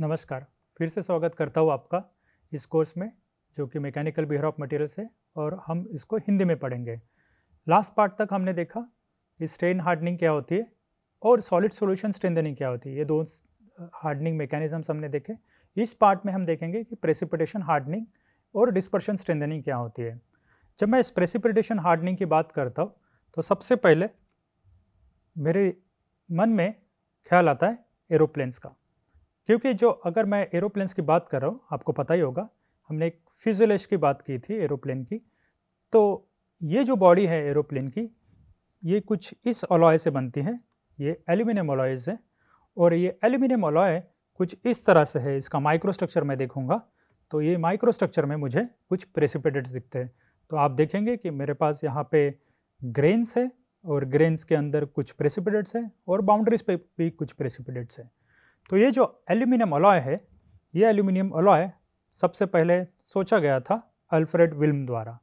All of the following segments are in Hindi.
नमस्कार, फिर से स्वागत करता हूँ आपका इस कोर्स में जो कि मैकेनिकल बिहेवियर ऑफ मटेरियल्स है और हम इसको हिंदी में पढ़ेंगे। लास्ट पार्ट तक हमने देखा स्ट्रेन हार्डनिंग क्या होती है और सॉलिड सॉल्यूशन स्ट्रेंथनिंग क्या होती है। ये दो हार्डनिंग मैकेनिज्म्स हमने देखे। इस पार्ट में हम देखेंगे कि प्रेसिपिटेशन हार्डनिंग और डिस्पर्शन स्ट्रेंथनिंग क्या होती है। जब मैं इस प्रेसिपिटेशन हार्डनिंग की बात करता हूँ तो सबसे पहले मेरे मन में ख्याल आता है एरोप्लेन्स का, क्योंकि जो अगर मैं एरोप्लेन्स की बात कर रहा हूँ, आपको पता ही होगा हमने एक फ्यूज़लेज की बात की थी एरोप्लेन की। तो ये जो बॉडी है एरोप्लेन की, ये कुछ इस अलॉय से बनती है। ये एल्यूमिनियम अलॉयज है और ये एल्यूमिनियम अलॉय कुछ इस तरह से है। इसका माइक्रोस्ट्रक्चर मैं देखूंगा तो ये माइक्रोस्ट्रक्चर में मुझे कुछ प्रेसिपिटेट्स दिखते हैं। तो आप देखेंगे कि मेरे पास यहाँ पे ग्रेन्स है और ग्रेन्स के अंदर कुछ प्रेसिपिटेट्स है और बाउंड्रीज पे भी कुछ प्रेसिपिटेट्स है। तो ये जो एल्यूमिनियम अलॉय है, ये एल्यूमिनियम अलॉय सबसे पहले सोचा गया था अल्फ्रेड विल्म द्वारा।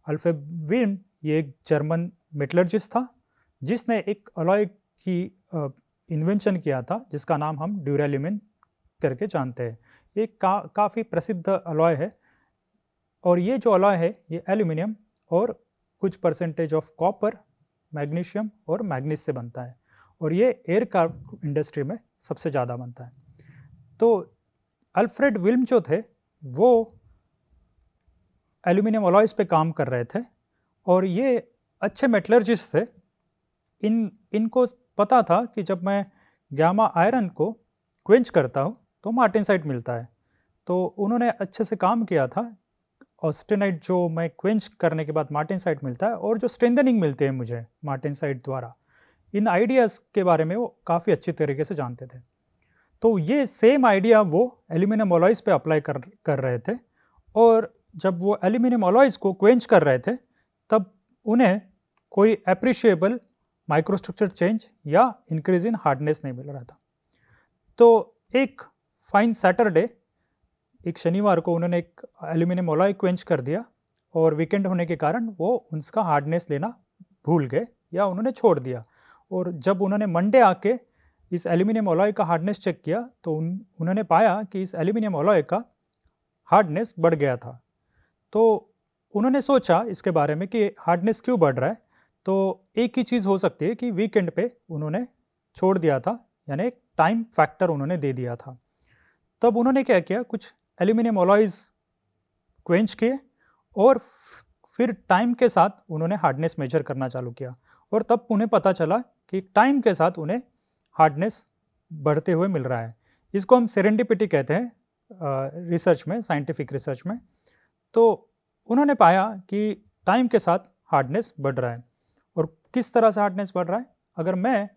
अल्फ्रेड विल्म ये एक जर्मन मेटलर्जिस्ट था जिसने एक अलॉय की इन्वेंशन किया था जिसका नाम हम ड्यूरेल्यूमिन करके जानते हैं। ये काफ़ी प्रसिद्ध अलॉय है और ये जो अलॉय है ये एल्यूमिनियम और कुछ परसेंटेज ऑफ कॉपर, मैग्नीशियम और मैग्नीज से बनता है और ये एयरक्राफ्ट इंडस्ट्री में सबसे ज़्यादा बनता है। तो अल्फ्रेड विल्म जो थे वो एल्यूमिनियम अलॉयज़ पे काम कर रहे थे और ये अच्छे मेटलर्जिस्ट थे। इनको पता था कि जब मैं गामा आयरन को क्वेंच करता हूँ तो मार्टेनसाइट मिलता है। तो उन्होंने अच्छे से काम किया था। ऑस्टेनाइट जो मैं क्वेंच करने के बाद मार्टेनसाइट मिलता है और जो स्ट्रेंथनिंग मिलते हैं मुझे मार्टेनसाइट द्वारा, इन आइडियाज़ के बारे में वो काफ़ी अच्छी तरीके से जानते थे। तो ये सेम आइडिया वो एल्यूमिनियम अलॉयज़ पे अप्लाई कर रहे थे और जब वो एल्यूमिनियम अलॉयज़ को क्वेंच कर रहे थे तब उन्हें कोई एप्रिशिएबल माइक्रोस्ट्रक्चर चेंज या इंक्रीज इन हार्डनेस नहीं मिल रहा था। तो एक फाइन सैटरडे, एक शनिवार को उन्होंने एक एल्यूमिनियम अलॉय क्वेंच कर दिया और वीकेंड होने के कारण वो उसका हार्डनेस लेना भूल गए या उन्होंने छोड़ दिया। और जब उन्होंने मंडे आके इस एल्यूमिनियम अलॉय का हार्डनेस चेक किया तो उन्होंने पाया कि इस एल्यूमिनियम अलॉय का हार्डनेस बढ़ गया था। तो उन्होंने सोचा इसके बारे में कि हार्डनेस क्यों बढ़ रहा है। तो एक ही चीज़ हो सकती है कि वीकेंड पे उन्होंने छोड़ दिया था, यानी एक टाइम फैक्टर उन्होंने दे दिया था। तब उन्होंने क्या किया, कुछ एल्यूमिनियम अलॉयज़ क्वेंच किए और फिर टाइम के साथ उन्होंने हार्डनेस मेजर करना चालू किया और तब उन्हें पता चला कि टाइम के साथ उन्हें हार्डनेस बढ़ते हुए मिल रहा है। इसको हम सेरेंडिपिटी कहते हैं रिसर्च में, साइंटिफिक रिसर्च में। तो उन्होंने पाया कि टाइम के साथ हार्डनेस बढ़ रहा है। और किस तरह से हार्डनेस बढ़ रहा है, अगर मैं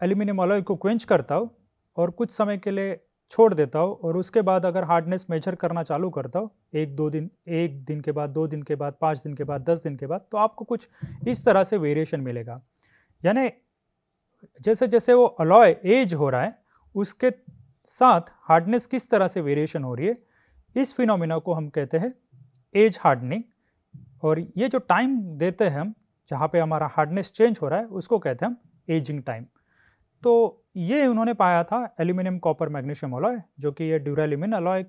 एल्यूमिनियम अलॉय को क्वेंच करता हूँ और कुछ समय के लिए छोड़ देता हूँ और उसके बाद अगर हार्डनेस मेजर करना चालू करता हूँ, एक दिन के बाद, 2 दिन के बाद, 5 दिन के बाद, 10 दिन के बाद, तो आपको कुछ इस तरह से वेरिएशन मिलेगा। यानी जैसे जैसे वो अलॉय एज हो रहा है उसके साथ हार्डनेस किस तरह से वेरिएशन हो रही है, इस फिनोमिना को हम कहते हैं एज हार्डनिंग। और ये जो टाइम देते हैं हम, जहाँ पे हमारा हार्डनेस चेंज हो रहा है, उसको कहते हैं हम एजिंग टाइम। तो ये उन्होंने पाया था एल्यूमिनियम कॉपर मैग्नीशियम अलॉय, जो कि ये ड्यूरेल्यूमिन अलॉय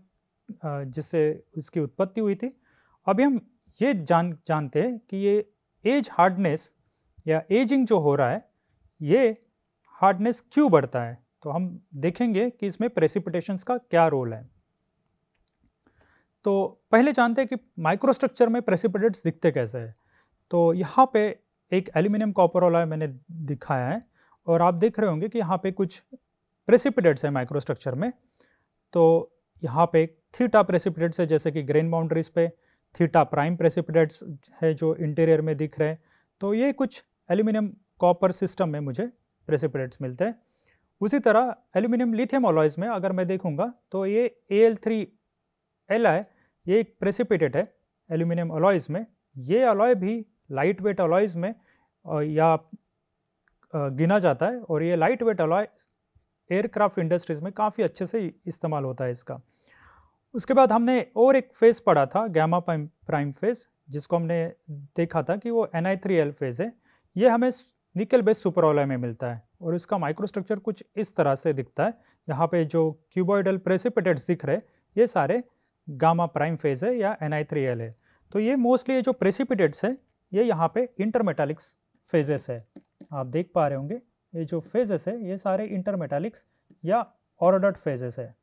जिससे उसकी उत्पत्ति हुई थी। अभी हम ये जानते हैं कि ये एज हार्डनेस या एजिंग जो हो रहा है, ये हार्डनेस क्यों बढ़ता है। तो हम देखेंगे कि इसमें प्रेसिपिटेशंस का क्या रोल है। तो पहले जानते हैं कि माइक्रोस्ट्रक्चर में प्रेसिपिटेट्स दिखते कैसे हैं। तो यहाँ पे एक एल्यूमिनियम कॉपर अलॉय मैंने दिखाया है और आप देख रहे होंगे कि यहाँ पे कुछ प्रेसिपिटेट्स है माइक्रोस्ट्रक्चर में। तो यहाँ पे थीटा प्रेसिपिटेट्स है, जैसे कि ग्रेन बाउंड्रीज पे थीटा प्राइम प्रेसिपिटेट्स है जो इंटीरियर में दिख रहे हैं। तो ये कुछ एल्यूमिनियम कॉपर सिस्टम में मुझे प्रेसिपिटेट्स मिलते हैं। उसी तरह एल्यूमिनियम लिथियम अलॉयज़ में अगर मैं देखूंगा तो ये Al3Li ये एक प्रेसिपिटेट है एल्यूमिनियम अलॉयज़ में। ये अलॉय भी लाइट वेट अलॉयज़ में या गिना जाता है और ये light weight alloy aircraft industries में काफ़ी अच्छे से इस्तेमाल होता है इसका। उसके बाद हमने और एक फेज़ पढ़ा था गामा प्राइम फेज़, जिसको हमने देखा था कि वो Ni3L फेज़ है। ये हमें निकल बेस सुपर अलॉय में मिलता है। और इसका माइक्रोस्ट्रक्चर कुछ इस तरह से दिखता है। यहाँ पे जो क्यूबॉइडल प्रेसिपिटेट्स दिख रहे ये सारे गामा प्राइम फेज है या Ni3Al है। तो ये मोस्टली जो प्रेसिपिटेट्स है ये यहाँ पे इंटरमेटालिक्स फेजेस है। आप देख पा रहे होंगे ये जो फेजेस है ये सारे इंटरमेटालिक्स या ऑर्डर्ड फेजेस है।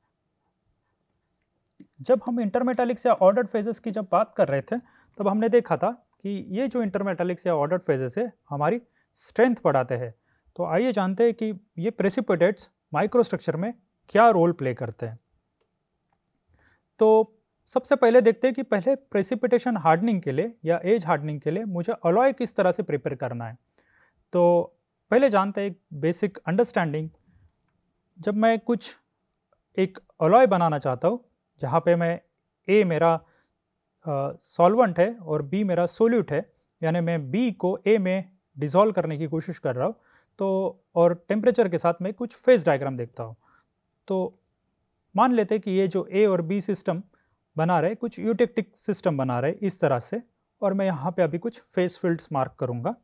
जब हम इंटरमेटालिक्स या ऑर्डर्ड फेजेस की जब बात कर रहे थे तब हमने देखा था कि ये जो इंटरमेटालिक्स या ऑर्डर्ड फेजेस है हमारी स्ट्रेंथ बढ़ाते हैं। तो आइए जानते हैं कि ये प्रेसिपिटेट्स माइक्रोस्ट्रक्चर में क्या रोल प्ले करते हैं। तो सबसे पहले देखते हैं कि पहले प्रेसिपिटेशन हार्डनिंग के लिए या एज हार्डनिंग के लिए मुझे अलॉय किस तरह से प्रिपेयर करना है। तो पहले जानते हैं एक बेसिक अंडरस्टैंडिंग। जब मैं कुछ एक अलॉय बनाना चाहता हूँ जहाँ पे मैं ए मेरा सॉल्वेंट है और बी मेरा सोल्यूट है, यानी मैं बी को ए में डिसॉल्व करने की कोशिश कर रहा हूँ, तो और टेम्परेचर के साथ मैं कुछ फेज डायग्राम देखता हूँ। तो मान लेते हैं कि ये जो ए और बी सिस्टम बना रहे कुछ यूटेक्टिक सिस्टम बना रहे इस तरह से, और मैं यहाँ पे अभी कुछ फेज फील्ड्स मार्क करूँगा।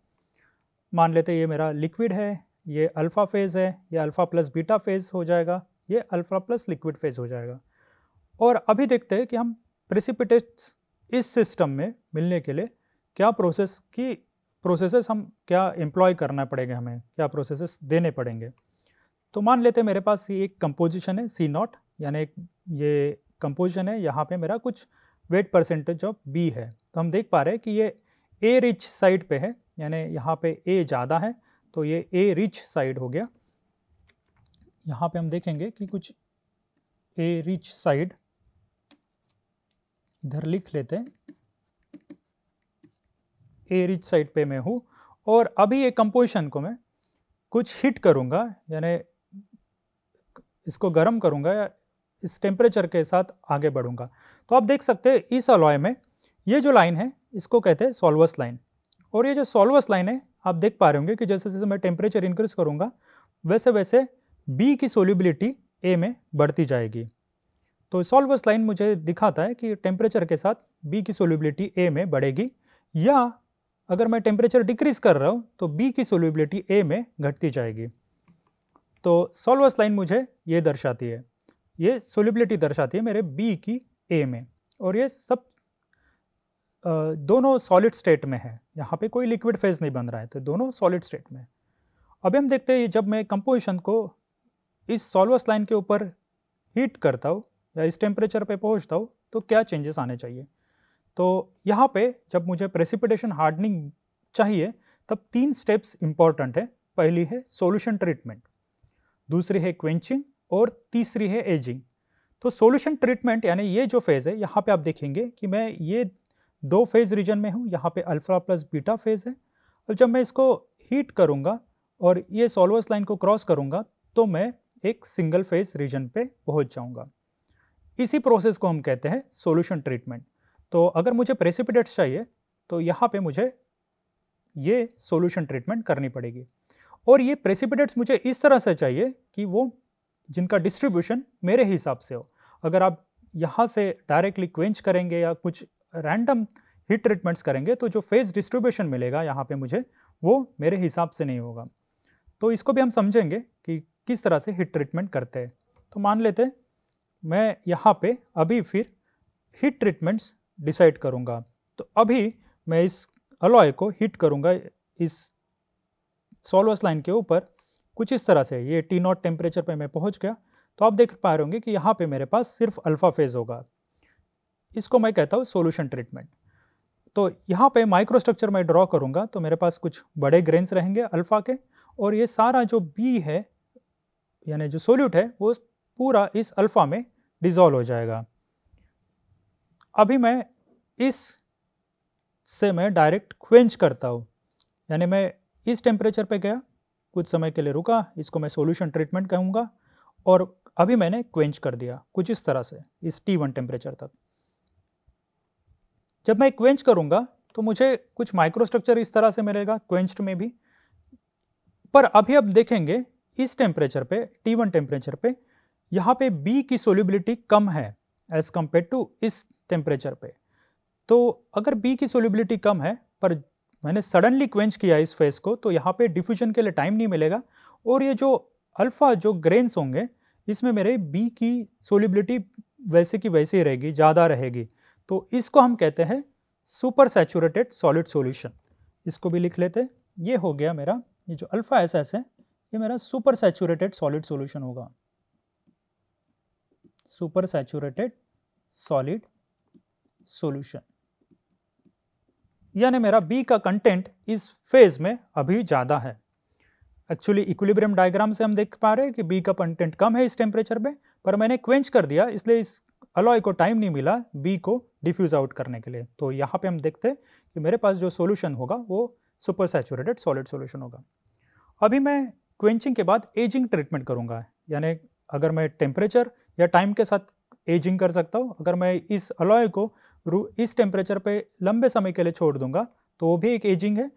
मान लेते हैं ये मेरा लिक्विड है, ये अल्फ़ा फेज़ है, ये अल्फ़ा प्लस बीटा फेज़ हो जाएगा, ये अल्फ़ा प्लस लिक्विड फेज़ हो जाएगा। और अभी देखते हैं कि हम प्रेसिपिटेट्स इस सिस्टम में मिलने के लिए क्या प्रोसेसेस हम क्या एम्प्लॉय करना पड़ेगा, हमें क्या प्रोसेसेस देने पड़ेंगे। तो मान लेते हैं मेरे पास ये एक कंपोजिशन है C0, यानी ये कंपोजिशन है, यहाँ पे मेरा कुछ वेट परसेंटेज ऑफ B है। तो हम देख पा रहे हैं कि ये ए रिच साइड पे है, यानी यहाँ पे ए ज़्यादा है तो ये ए रिच साइड हो गया। यहाँ पे हम देखेंगे कि कुछ ए रिच साइड इधर लिख लेते हैं, ए रिच साइड पे मैं हूँ। और अभी ये कंपोजिशन को मैं कुछ हीट करूँगा, यानी इसको गर्म करूँगा या इस टेम्परेचर के साथ आगे बढ़ूँगा। तो आप देख सकते हैं इस अलॉय में ये जो लाइन है इसको कहते हैं सॉल्वस लाइन। और ये जो सॉल्वस लाइन है आप देख पा रहे होंगे कि जैसे जैसे मैं टेम्परेचर इंक्रीज करूँगा वैसे वैसे बी की सोल्यूबिलिटी ए में बढ़ती जाएगी। तो सॉल्वस लाइन मुझे दिखाता है कि टेम्परेचर के साथ बी की सोल्यूबिलिटी ए में बढ़ेगी, या अगर मैं टेम्परेचर डिक्रीज कर रहा हूँ तो बी की सोल्यूबिलिटी ए में घटती जाएगी। तो सॉल्वस लाइन मुझे ये दर्शाती है, ये सोल्यूबिलिटी दर्शाती है मेरे बी की ए में, और ये सब दोनों सॉलिड स्टेट में है, यहाँ पे कोई लिक्विड फेज नहीं बन रहा है, तो दोनों सॉलिड स्टेट में। अभी हम देखते हैं जब मैं कंपोजिशन को इस सॉल्वस लाइन के ऊपर हीट करता हूँ या इस टेम्परेचर पे पहुँचता हूँ तो क्या चेंजेस आने चाहिए। तो यहाँ पे जब मुझे प्रेसिपिटेशन हार्डनिंग चाहिए तब 3 स्टेप्स इंपॉर्टेंट है। पहली है सॉल्यूशन ट्रीटमेंट, दूसरी है क्वेंचिंग और तीसरी है एजिंग। तो सॉल्यूशन ट्रीटमेंट यानी ये जो फेज़ है, यहाँ पे आप देखेंगे कि मैं ये 2 फेज़ रीजन में हूँ, यहाँ पे अल्फ़ा प्लस बीटा फेज़ है, और जब मैं इसको हीट करूँगा और ये सॉल्वस लाइन को क्रॉस करूँगा तो मैं एक सिंगल फेज़ रीजन पे पहुँच जाऊँगा। इसी प्रोसेस को हम कहते हैं सॉल्यूशन ट्रीटमेंट। तो अगर मुझे प्रेसिपिटेट्स चाहिए तो यहाँ पे मुझे ये सॉल्यूशन ट्रीटमेंट करनी पड़ेगी, और ये प्रेसिपिटेट्स मुझे इस तरह से चाहिए कि वो जिनका डिस्ट्रीब्यूशन मेरे हिसाब से हो। अगर आप यहाँ से डायरेक्टली क्वेंच करेंगे या कुछ रैंडम हीट ट्रीटमेंट्स करेंगे तो जो फेज डिस्ट्रीब्यूशन मिलेगा यहाँ पे मुझे वो मेरे हिसाब से नहीं होगा। तो इसको भी हम समझेंगे कि किस तरह से हीट ट्रीटमेंट करते हैं। तो मान लेते हैं मैं यहाँ पे अभी फिर हीट ट्रीटमेंट्स डिसाइड करूँगा। तो अभी मैं इस अलॉय को हीट करूँगा इस सॉल्वस लाइन के ऊपर कुछ इस तरह से, ये T0 टेम्परेचर पे मैं पहुँच गया। तो आप देख पा रहे होंगे कि यहाँ पे मेरे पास सिर्फ अल्फ़ा फेज़ होगा, इसको मैं कहता हूँ सॉल्यूशन ट्रीटमेंट। तो यहाँ पे माइक्रोस्ट्रक्चर मैं ड्रॉ करूँगा तो मेरे पास कुछ बड़े ग्रेन्स रहेंगे अल्फ़ा के, और ये सारा जो बी है यानी जो सोल्यूट है वो पूरा इस अल्फ़ा में डिसॉल्व हो जाएगा। अभी मैं इस से मैं डायरेक्ट क्वेंच करता हूँ, यानी मैं इस टेम्परेचर पे गया, कुछ समय के लिए रुका, इसको मैं सॉल्यूशन ट्रीटमेंट कहूँगा, और अभी मैंने क्वेंच कर दिया कुछ इस तरह से इस T1 टेम्परेचर तक। जब मैं क्वेंच करूँगा तो मुझे कुछ माइक्रोस्ट्रक्चर इस तरह से मिलेगा क्वेंच्ड में भी। पर अभी अब देखेंगे इस टेम्परेचर पे T1 टेम्परेचर पे यहाँ पे B की सोल्यूबिलिटी कम है एज कम्पेयर टू इस टेम्परेचर पे। तो अगर B की सोल्यूबिलिटी कम है पर मैंने सडनली क्वेंच किया इस फेस को तो यहाँ पे डिफ्यूजन के लिए टाइम नहीं मिलेगा और ये जो अल्फ़ा जो ग्रेन्स होंगे इसमें मेरे बी की सोलिबिलिटी वैसे की वैसे ही रहेगी, ज़्यादा रहेगी। तो इसको हम कहते हैं सुपर सैचुरेटेड सॉलिड सॉल्यूशन। इसको भी लिख लेते हैं। ये हो गया मेरा, ये जो अल्फ़ा एस एस है ये मेरा सुपर सैचुरेटेड सॉलिड सॉल्यूशन होगा, सुपर सैचुरेटेड सॉलिड सॉल्यूशन। यानी मेरा बी का कंटेंट इस फेज में अभी ज़्यादा है। एक्चुअली इक्विलिब्रियम डायग्राम से हम देख पा रहे हैं कि बी का कंटेंट कम है इस टेम्परेचर पे, पर मैंने क्वेंच कर दिया इसलिए इस अलॉय को टाइम नहीं मिला बी को डिफ्यूज आउट करने के लिए। तो यहाँ पे हम देखते हैं कि मेरे पास जो सॉल्यूशन होगा वो सुपर सैचुरेटेड सॉलिड सॉल्यूशन होगा। अभी मैं क्वेंचिंग के बाद एजिंग ट्रीटमेंट करूँगा, यानी अगर मैं टेम्परेचर या टाइम के साथ एजिंग कर सकता हूँ, अगर मैं इस अलॉय को इस टेम्परेचर पे लंबे समय के लिए छोड़ दूंगा तो वो भी एक एजिंग है।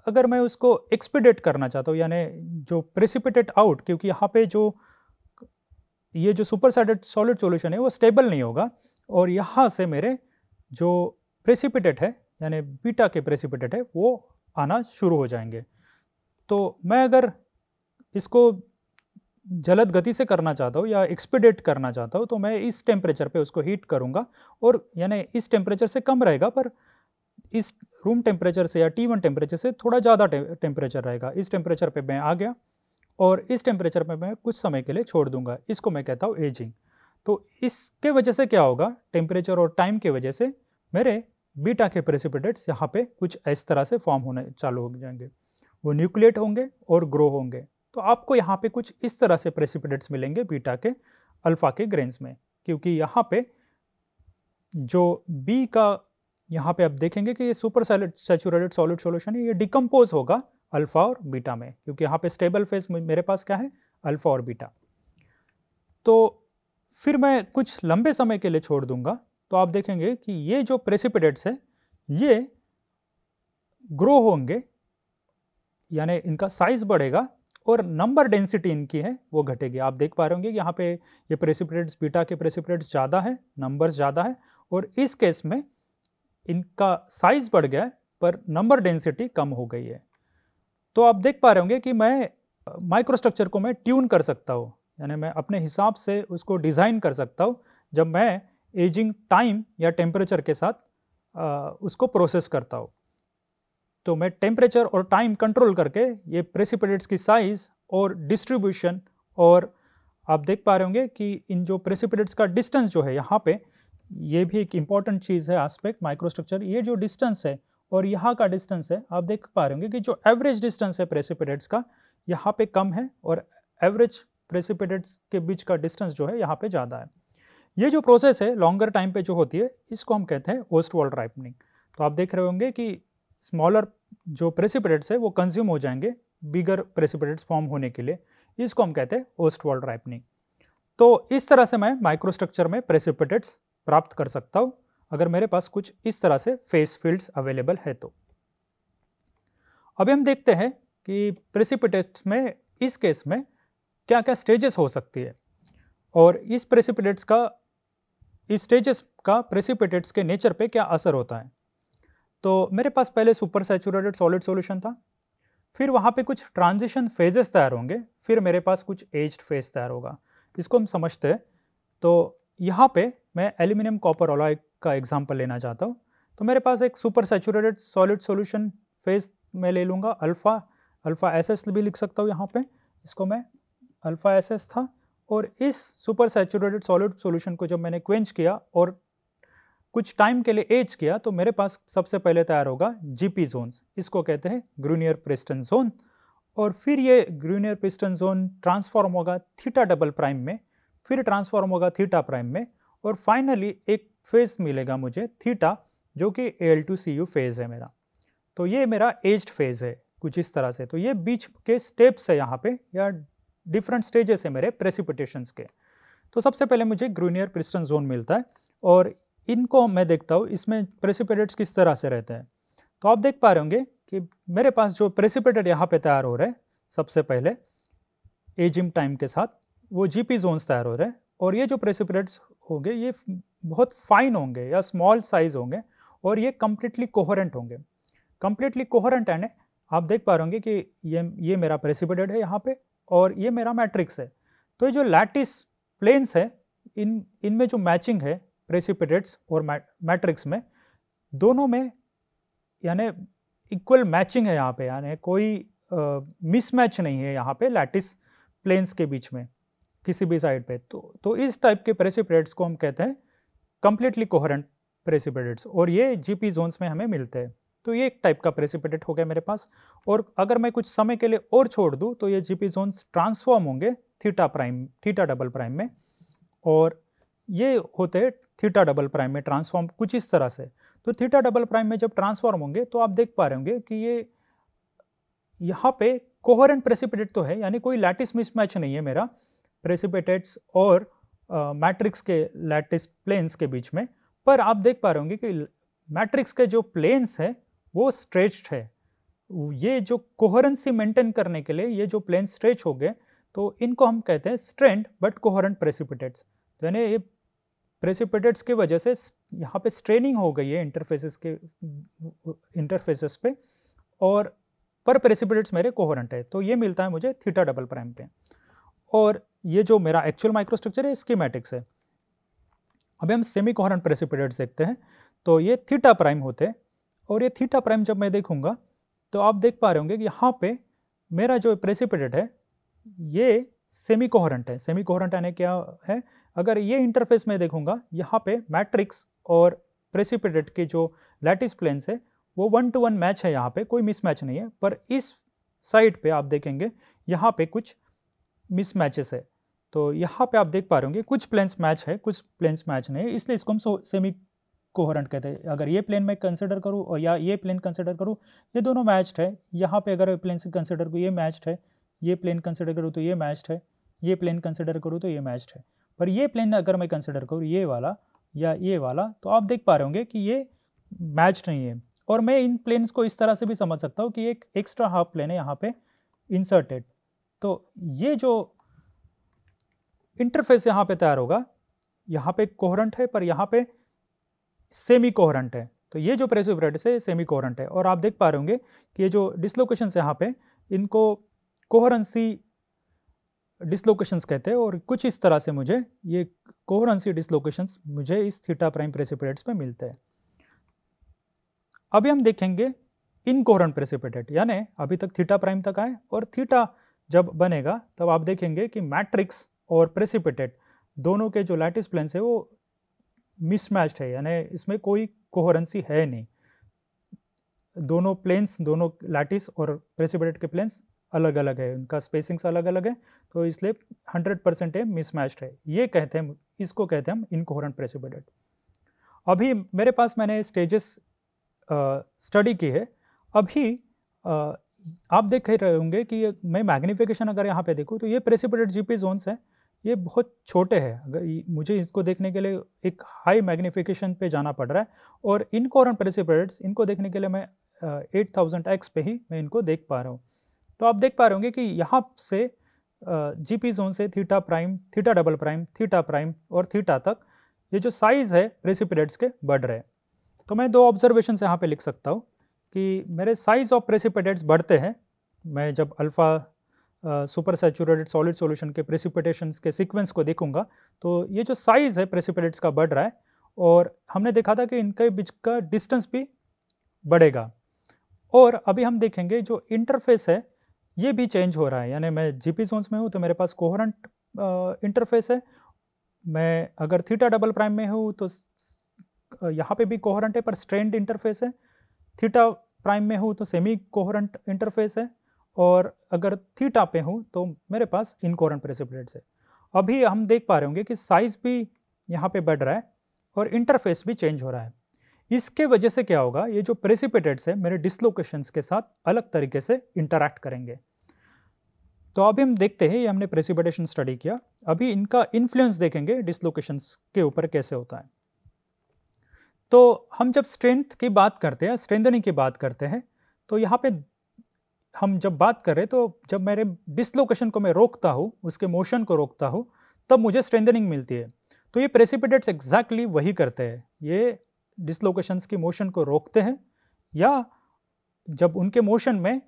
अगर मैं उसको एक्सपीडेट करना चाहता हूँ, यानी जो प्रेसिपिटेट आउट, क्योंकि यहाँ पे ये जो सुपर सॉलिड सॉल्यूशन है वो स्टेबल नहीं होगा और यहाँ से मेरे जो प्रेसिपिटेट है यानी बीटा के प्रेसिपिटेट है वो आना शुरू हो जाएंगे। तो मैं अगर इसको जलद गति से करना चाहता हूँ या एक्सपीडेट करना चाहता हूँ तो मैं इस टेम्परेचर पे उसको हीट करूँगा, और यानी इस टेम्परेचर से कम रहेगा पर इस रूम टेम्परेचर से या T1 टेम्परेचर से थोड़ा ज़्यादा टेम्परेचर रहेगा। इस टेम्परेचर पे मैं आ गया और इस टेम्परेचर पे मैं कुछ समय के लिए छोड़ दूंगा, इसको मैं कहता हूँ एजिंग। तो इसके वजह से क्या होगा, टेम्परेचर और टाइम के वजह से मेरे बीटा के प्रेसिपिटेट्स यहाँ पे कुछ इस तरह से फॉर्म होने चालू हो जाएंगे, वो न्यूक्लिएट होंगे और ग्रो होंगे। तो आपको यहाँ पे कुछ इस तरह से प्रेसिपिटेट्स मिलेंगे बीटा के अल्फा के ग्रेन्स में, क्योंकि यहाँ पे जो बी का यहाँ पे आप देखेंगे कि ये सुपर सैचुरेटेड सॉलिड सॉल्यूशन है, ये डिकम्पोज होगा अल्फा और बीटा में, क्योंकि यहाँ पे स्टेबल फेज मेरे पास क्या है, अल्फा और बीटा। तो फिर मैं कुछ लंबे समय के लिए छोड़ दूंगा तो आप देखेंगे कि ये जो प्रेसिपिटेट्स है ये ग्रो होंगे, यानी इनका साइज बढ़ेगा और नंबर डेंसिटी इनकी है वो घटेगी। आप देख पा रहे होंगे कि यहाँ पे ये प्रेसिपिटेट्स, बीटा के प्रेसिपिटेट्स ज़्यादा है, नंबर्स ज़्यादा है, और इस केस में इनका साइज बढ़ गया है पर नंबर डेंसिटी कम हो गई है। तो आप देख पा रहे होंगे कि मैं माइक्रोस्ट्रक्चर को मैं ट्यून कर सकता हूँ, यानी मैं अपने हिसाब से उसको डिज़ाइन कर सकता हूँ जब मैं एजिंग टाइम या टेम्परेचर के साथ उसको प्रोसेस करता हूँ। तो मैं टेम्परेचर और टाइम कंट्रोल करके ये प्रेसिपिटेट्स की साइज और डिस्ट्रीब्यूशन, और आप देख पा रहे होंगे कि इन जो प्रेसिपिटेट्स का डिस्टेंस जो है यहाँ पे, ये भी एक इम्पॉर्टेंट चीज़ है एस्पेक्ट माइक्रोस्ट्रक्चर। ये जो डिस्टेंस है और यहाँ का डिस्टेंस है, आप देख पा रहे होंगे कि जो एवरेज डिस्टेंस है प्रेसिपिटेट्स का यहाँ पे कम है और एवरेज प्रेसिपिटेट्स के बीच का डिस्टेंस जो है यहाँ पे ज़्यादा है। ये जो प्रोसेस है लॉन्गर टाइम पे जो होती है इसको हम कहते हैं ओस्टवाल्ड राइपनिंग। तो आप देख रहे होंगे कि स्मॉलर जो प्रेसिपिटेट्स है वो कंज्यूम हो जाएंगे बिगर प्रेसिपिटेट्स फॉर्म होने के लिए, इसको हम कहते हैं ओस्टवाल्ड राइपनिंग। तो इस तरह से मैं माइक्रोस्ट्रक्चर में प्रेसिपिटेट्स प्राप्त कर सकता हूँ अगर मेरे पास कुछ इस तरह से फेस फील्ड्स अवेलेबल है तो। अभी हम देखते हैं कि प्रेसिपिटेट्स में इस केस में क्या क्या स्टेजेस हो सकती है और इस प्रेसिपिटेट्स का, इस स्टेजेस का प्रेसिपिटेट्स के नेचर पे क्या असर होता है। तो मेरे पास पहले सुपर सैचुरेटेड सॉलिड सॉल्यूशन था, फिर वहाँ पे कुछ ट्रांजिशन फेजेस तैयार होंगे, फिर मेरे पास कुछ एज्ड फेज तैयार होगा। इसको हम समझते हैं। तो यहाँ पे मैं एल्यूमिनियम कॉपर अलॉय का एग्जांपल लेना चाहता हूँ। तो मेरे पास एक super saturated solid solution phase में ले लूँगा, अल्फा एस एस भी लिख सकता हूँ यहाँ पे, इसको मैं अल्फा एस एस था। और इस सुपर सैचुरेटेड सॉलिड सॉल्यूशन को जब मैंने क्वेंच किया और कुछ टाइम के लिए एज किया तो मेरे पास सबसे पहले तैयार होगा जीपी जोन्स, इसको कहते हैं ग्रूनियर प्रिस्टन जोन। और फिर ये ग्रूनियर प्रिस्टन जोन ट्रांसफॉर्म होगा थीटा डबल प्राइम में, फिर ट्रांसफॉर्म होगा थीटा प्राइम में, और फाइनली एक फेज मिलेगा मुझे थीटा जो कि Al2Cu फेज है मेरा। तो ये मेरा एज्ड फेज है कुछ इस तरह से। तो ये बीच के स्टेप्स है यहाँ पे, या डिफरेंट स्टेजेस है मेरे प्रेसिपिटेशंस के। तो सबसे पहले मुझे ग्रूनियर प्रिस्टन जोन मिलता है और इनको मैं देखता हूँ इसमें प्रेसिपिटेट्स किस तरह से रहते हैं। तो आप देख पा रहे होंगे कि मेरे पास जो प्रेसिपिटेट यहाँ पे तैयार हो रहे हैं सबसे पहले एजिंग टाइम के साथ, वो जीपी जोन्स तैयार हो रहे हैं, और ये जो प्रेसिपिटेट्स होंगे ये बहुत फाइन होंगे या स्मॉल साइज होंगे और ये कम्प्लीटली कोहेरेंट होंगे। कम्प्लीटली कोहेरेंट यानी आप देख पा रहे होंगे कि ये मेरा प्रेसिपिटेट है यहाँ पे, और ये मेरा मैट्रिक्स है। तो ये जो लैटिस प्लेन्स है इनमें जो मैचिंग है प्रेसिपिटेट्स और मैट्रिक्स में, दोनों में यानी इक्वल मैचिंग है यहाँ पे, यानी कोई मिसमैच नहीं है यहाँ पे लैटिस प्लेन्स के बीच में किसी भी साइड पे। तो इस टाइप के प्रेसिपिटेट्स को हम कहते हैं कंप्लीटली कोहेरेंट प्रेसिपिटेट्स, और ये जीपी जोन्स में हमें मिलते हैं। तो ये एक टाइप का प्रेसिपिटेट हो गया मेरे पास। और अगर मैं कुछ समय के लिए और छोड़ दूं तो ये जीपी जोन्स ट्रांसफॉर्म होंगे थीटा डबल प्राइम में, और ये होते हैं थीटा डबल प्राइम में ट्रांसफॉर्म कुछ इस तरह से। तो थीटा डबल प्राइम में जब ट्रांसफॉर्म होंगे तो आप देख पा रहे होंगे कि ये यहाँ पे कोहेरेंट प्रेसिपिटेट तो है, यानी कोई लैटिस मिसमैच नहीं है मेरा प्रेसिपिटेट्स और मैट्रिक्स के लैटिस प्लेन्स के बीच में। पर आप देख पा रहे होंगे कि मैट्रिक्स के जो प्लेन्स है वो स्ट्रेच्ड है। ये जो कोहेरेंसी मेंटेन करने के लिए ये जो प्लेन स्ट्रेच हो गए, तो इनको हम कहते हैं स्ट्रेंड बट कोहेरेंट प्रेसिपिटेट्स। तो यानी ये प्रेसिपिटेट्स की वजह से यहाँ पे स्ट्रेनिंग हो गई है इंटरफेसेस पे, और पर प्रेसिपिटेट्स मेरे कोहेरेंट है। तो ये मिलता है मुझे थीटा डबल प्राइम पे। और ये जो मेरा एक्चुअल माइक्रोस्ट्रक्चर है स्कीमेटिक्स है। अभी हम सेमी कोहेरेंट प्रेसिपिटेट्स देखते हैं। तो ये थीटा प्राइम होते हैं, और ये थीटा प्राइम जब मैं देखूंगा तो आप देख पा रहे होंगे कि यहाँ पे मेरा जो प्रेसिपिटेट है ये सेमी कोहेरेंट है। सेमी कोहेरेंट यानी क्या है, अगर ये इंटरफेस में देखूंगा यहाँ पे मैट्रिक्स और प्रेसिपिटेट के जो लैटिस प्लेन्स है वो 1 to 1 मैच है, यहाँ पे कोई मिसमैच नहीं है। पर इस साइड पे आप देखेंगे यहाँ पे कुछ मिसमैचेस है। तो यहाँ पे आप देख पा रहे होंगे कुछ प्लेन्स मैच है, कुछ प्लेन्स मैच नहीं है, इसलिए इसको हम सेमी कोहेरेंट कहते हैं। अगर ये प्लेन मैं कंसिडर करूँ और या ये प्लेन कंसिडर करूँ, ये दोनों मैच्ड है। यहाँ पे अगर प्लेन से कंसिडर करूँ ये मैच्ड है, ये प्लेन कंसिडर करूँ तो ये मैच्ड है, ये प्लेन कंसिडर करूँ तो ये मैच्ड है। पर ये प्लेन अगर मैं कंसिडर करूँ ये वाला या ये वाला, तो आप देख पा रहे होंगे कि ये मैच्ड नहीं है। और मैं इन प्लेन्स को इस तरह से भी समझ सकता हूँ कि एक एक्स्ट्रा हाफ प्लेन है यहाँ पे इंसर्टेड। तो ये जो इंटरफेस यहाँ पे तैयार होगा, यहाँ पे कोहेरेंट है पर यहाँ पे सेमी कोहेरेंट है। तो ये जो प्रेसिपिटेट्स है सेमी कोहेरेंट है। और आप देख पा रहे होंगे कि ये जो डिसलोकेशंस यहाँ पे इनको कोहेरेंसी डिसलोकेशंस कहते हैं, और कुछ इस तरह से मुझे ये कोहेरेंसी डिसलोकेशंस मुझे इस थीटा प्राइम प्रेसिपिटेट्स पे मिलते हैं। अभी हम देखेंगे इनकोहेरेंट प्रेसिपिटेट, यानी अभी तक थीटा प्राइम तक आए, और थीटा जब बनेगा तब आप देखेंगे कि मैट्रिक्स और प्रेसिपिटेट दोनों के जो लैटिस प्लेन्स है वो मिसमैच्ड है, यानी इसमें कोई कोहेरेंसी है नहीं। दोनों प्लेन्स, दोनों लैटिस और प्रेसिपिटेट के प्लेन्स अलग अलग है, उनका स्पेसिंग्स अलग अलग है, तो इसलिए 100% है मिसमैच्ड है। ये कहते हैं, इसको कहते हैं हम इनकोहेरेंट प्रेसिपिटेट। अभी मेरे पास मैंने स्टेजेस स्टडी की है। अभी आप देख रहे होंगे कि मैं मैग्नीफिकेशन अगर यहाँ पे देखूँ तो ये प्रेसिपिटेट जीपी जोन्स हैं, ये बहुत छोटे हैं। अगर मुझे इसको देखने के लिए एक हाई मैग्नीफिकेशन पे जाना पड़ रहा है, और इनकोहेरेंट प्रेसिपिटेट्स इनको देखने के लिए मैं 8000x पे ही मैं इनको देख पा रहा हूँ। तो आप देख पा रहे होंगे कि यहाँ से जीपी जोन से theta prime, theta double prime, theta prime और थीटा तक ये जो साइज़ है प्रेसिपिटेट्स के बढ़ रहे हैं। तो मैं दो ऑब्जर्वेशन यहाँ पे लिख सकता हूँ कि मेरे साइज ऑफ प्रेसिपिटेट्स बढ़ते हैं। मैं जब alpha super saturated solid solution के प्रेसिपिटेशंस के सीक्वेंस को देखूंगा तो ये जो साइज़ है प्रेसिपिटेट्स का बढ़ रहा है, और हमने देखा था कि इनके बीच का डिस्टेंस भी बढ़ेगा। और अभी हम देखेंगे जो इंटरफेस है ये भी चेंज हो रहा है, यानी मैं जीपी जोन्स में हूँ तो मेरे पास कोहेरेंट इंटरफेस है। मैं अगर थीटा डबल प्राइम में हूँ तो यहाँ पे भी कोहेरेंट है पर स्ट्रेन्ड इंटरफेस है। थीटा प्राइम में हूँ तो सेमी कोहेरेंट इंटरफेस है, और अगर थीटा पे हूँ तो मेरे पास इनकोहेरेंट प्रेसिपिटेट्स है। अभी हम देख पा रहे होंगे कि साइज भी यहाँ पे बढ़ रहा है और इंटरफेस भी चेंज हो रहा है। इसके वजह से क्या होगा, ये जो प्रेसिपिटेट्स है मेरे डिसलोकेशंस के साथ अलग तरीके से इंटरैक्ट करेंगे। तो अभी हम देखते हैं, ये हमने प्रेसिपिटेशन स्टडी किया, अभी इनका इन्फ्लुएंस देखेंगे डिसलोकेशंस के ऊपर कैसे होता है। तो हम जब स्ट्रेंथ की बात करते हैं, स्ट्रेंथनिंग की बात करते हैं, तो यहाँ पे हम जब बात करें तो जब मेरे डिसलोकेशन को मैं रोकता हूँ, उसके मोशन को रोकता हूँ, तब मुझे स्ट्रेंथनिंग मिलती है। तो ये प्रेसिपिटेट्स एग्जैक्टली वही करते हैं, ये डिसलोकेशंस की मोशन को रोकते हैं, या जब उनके मोशन में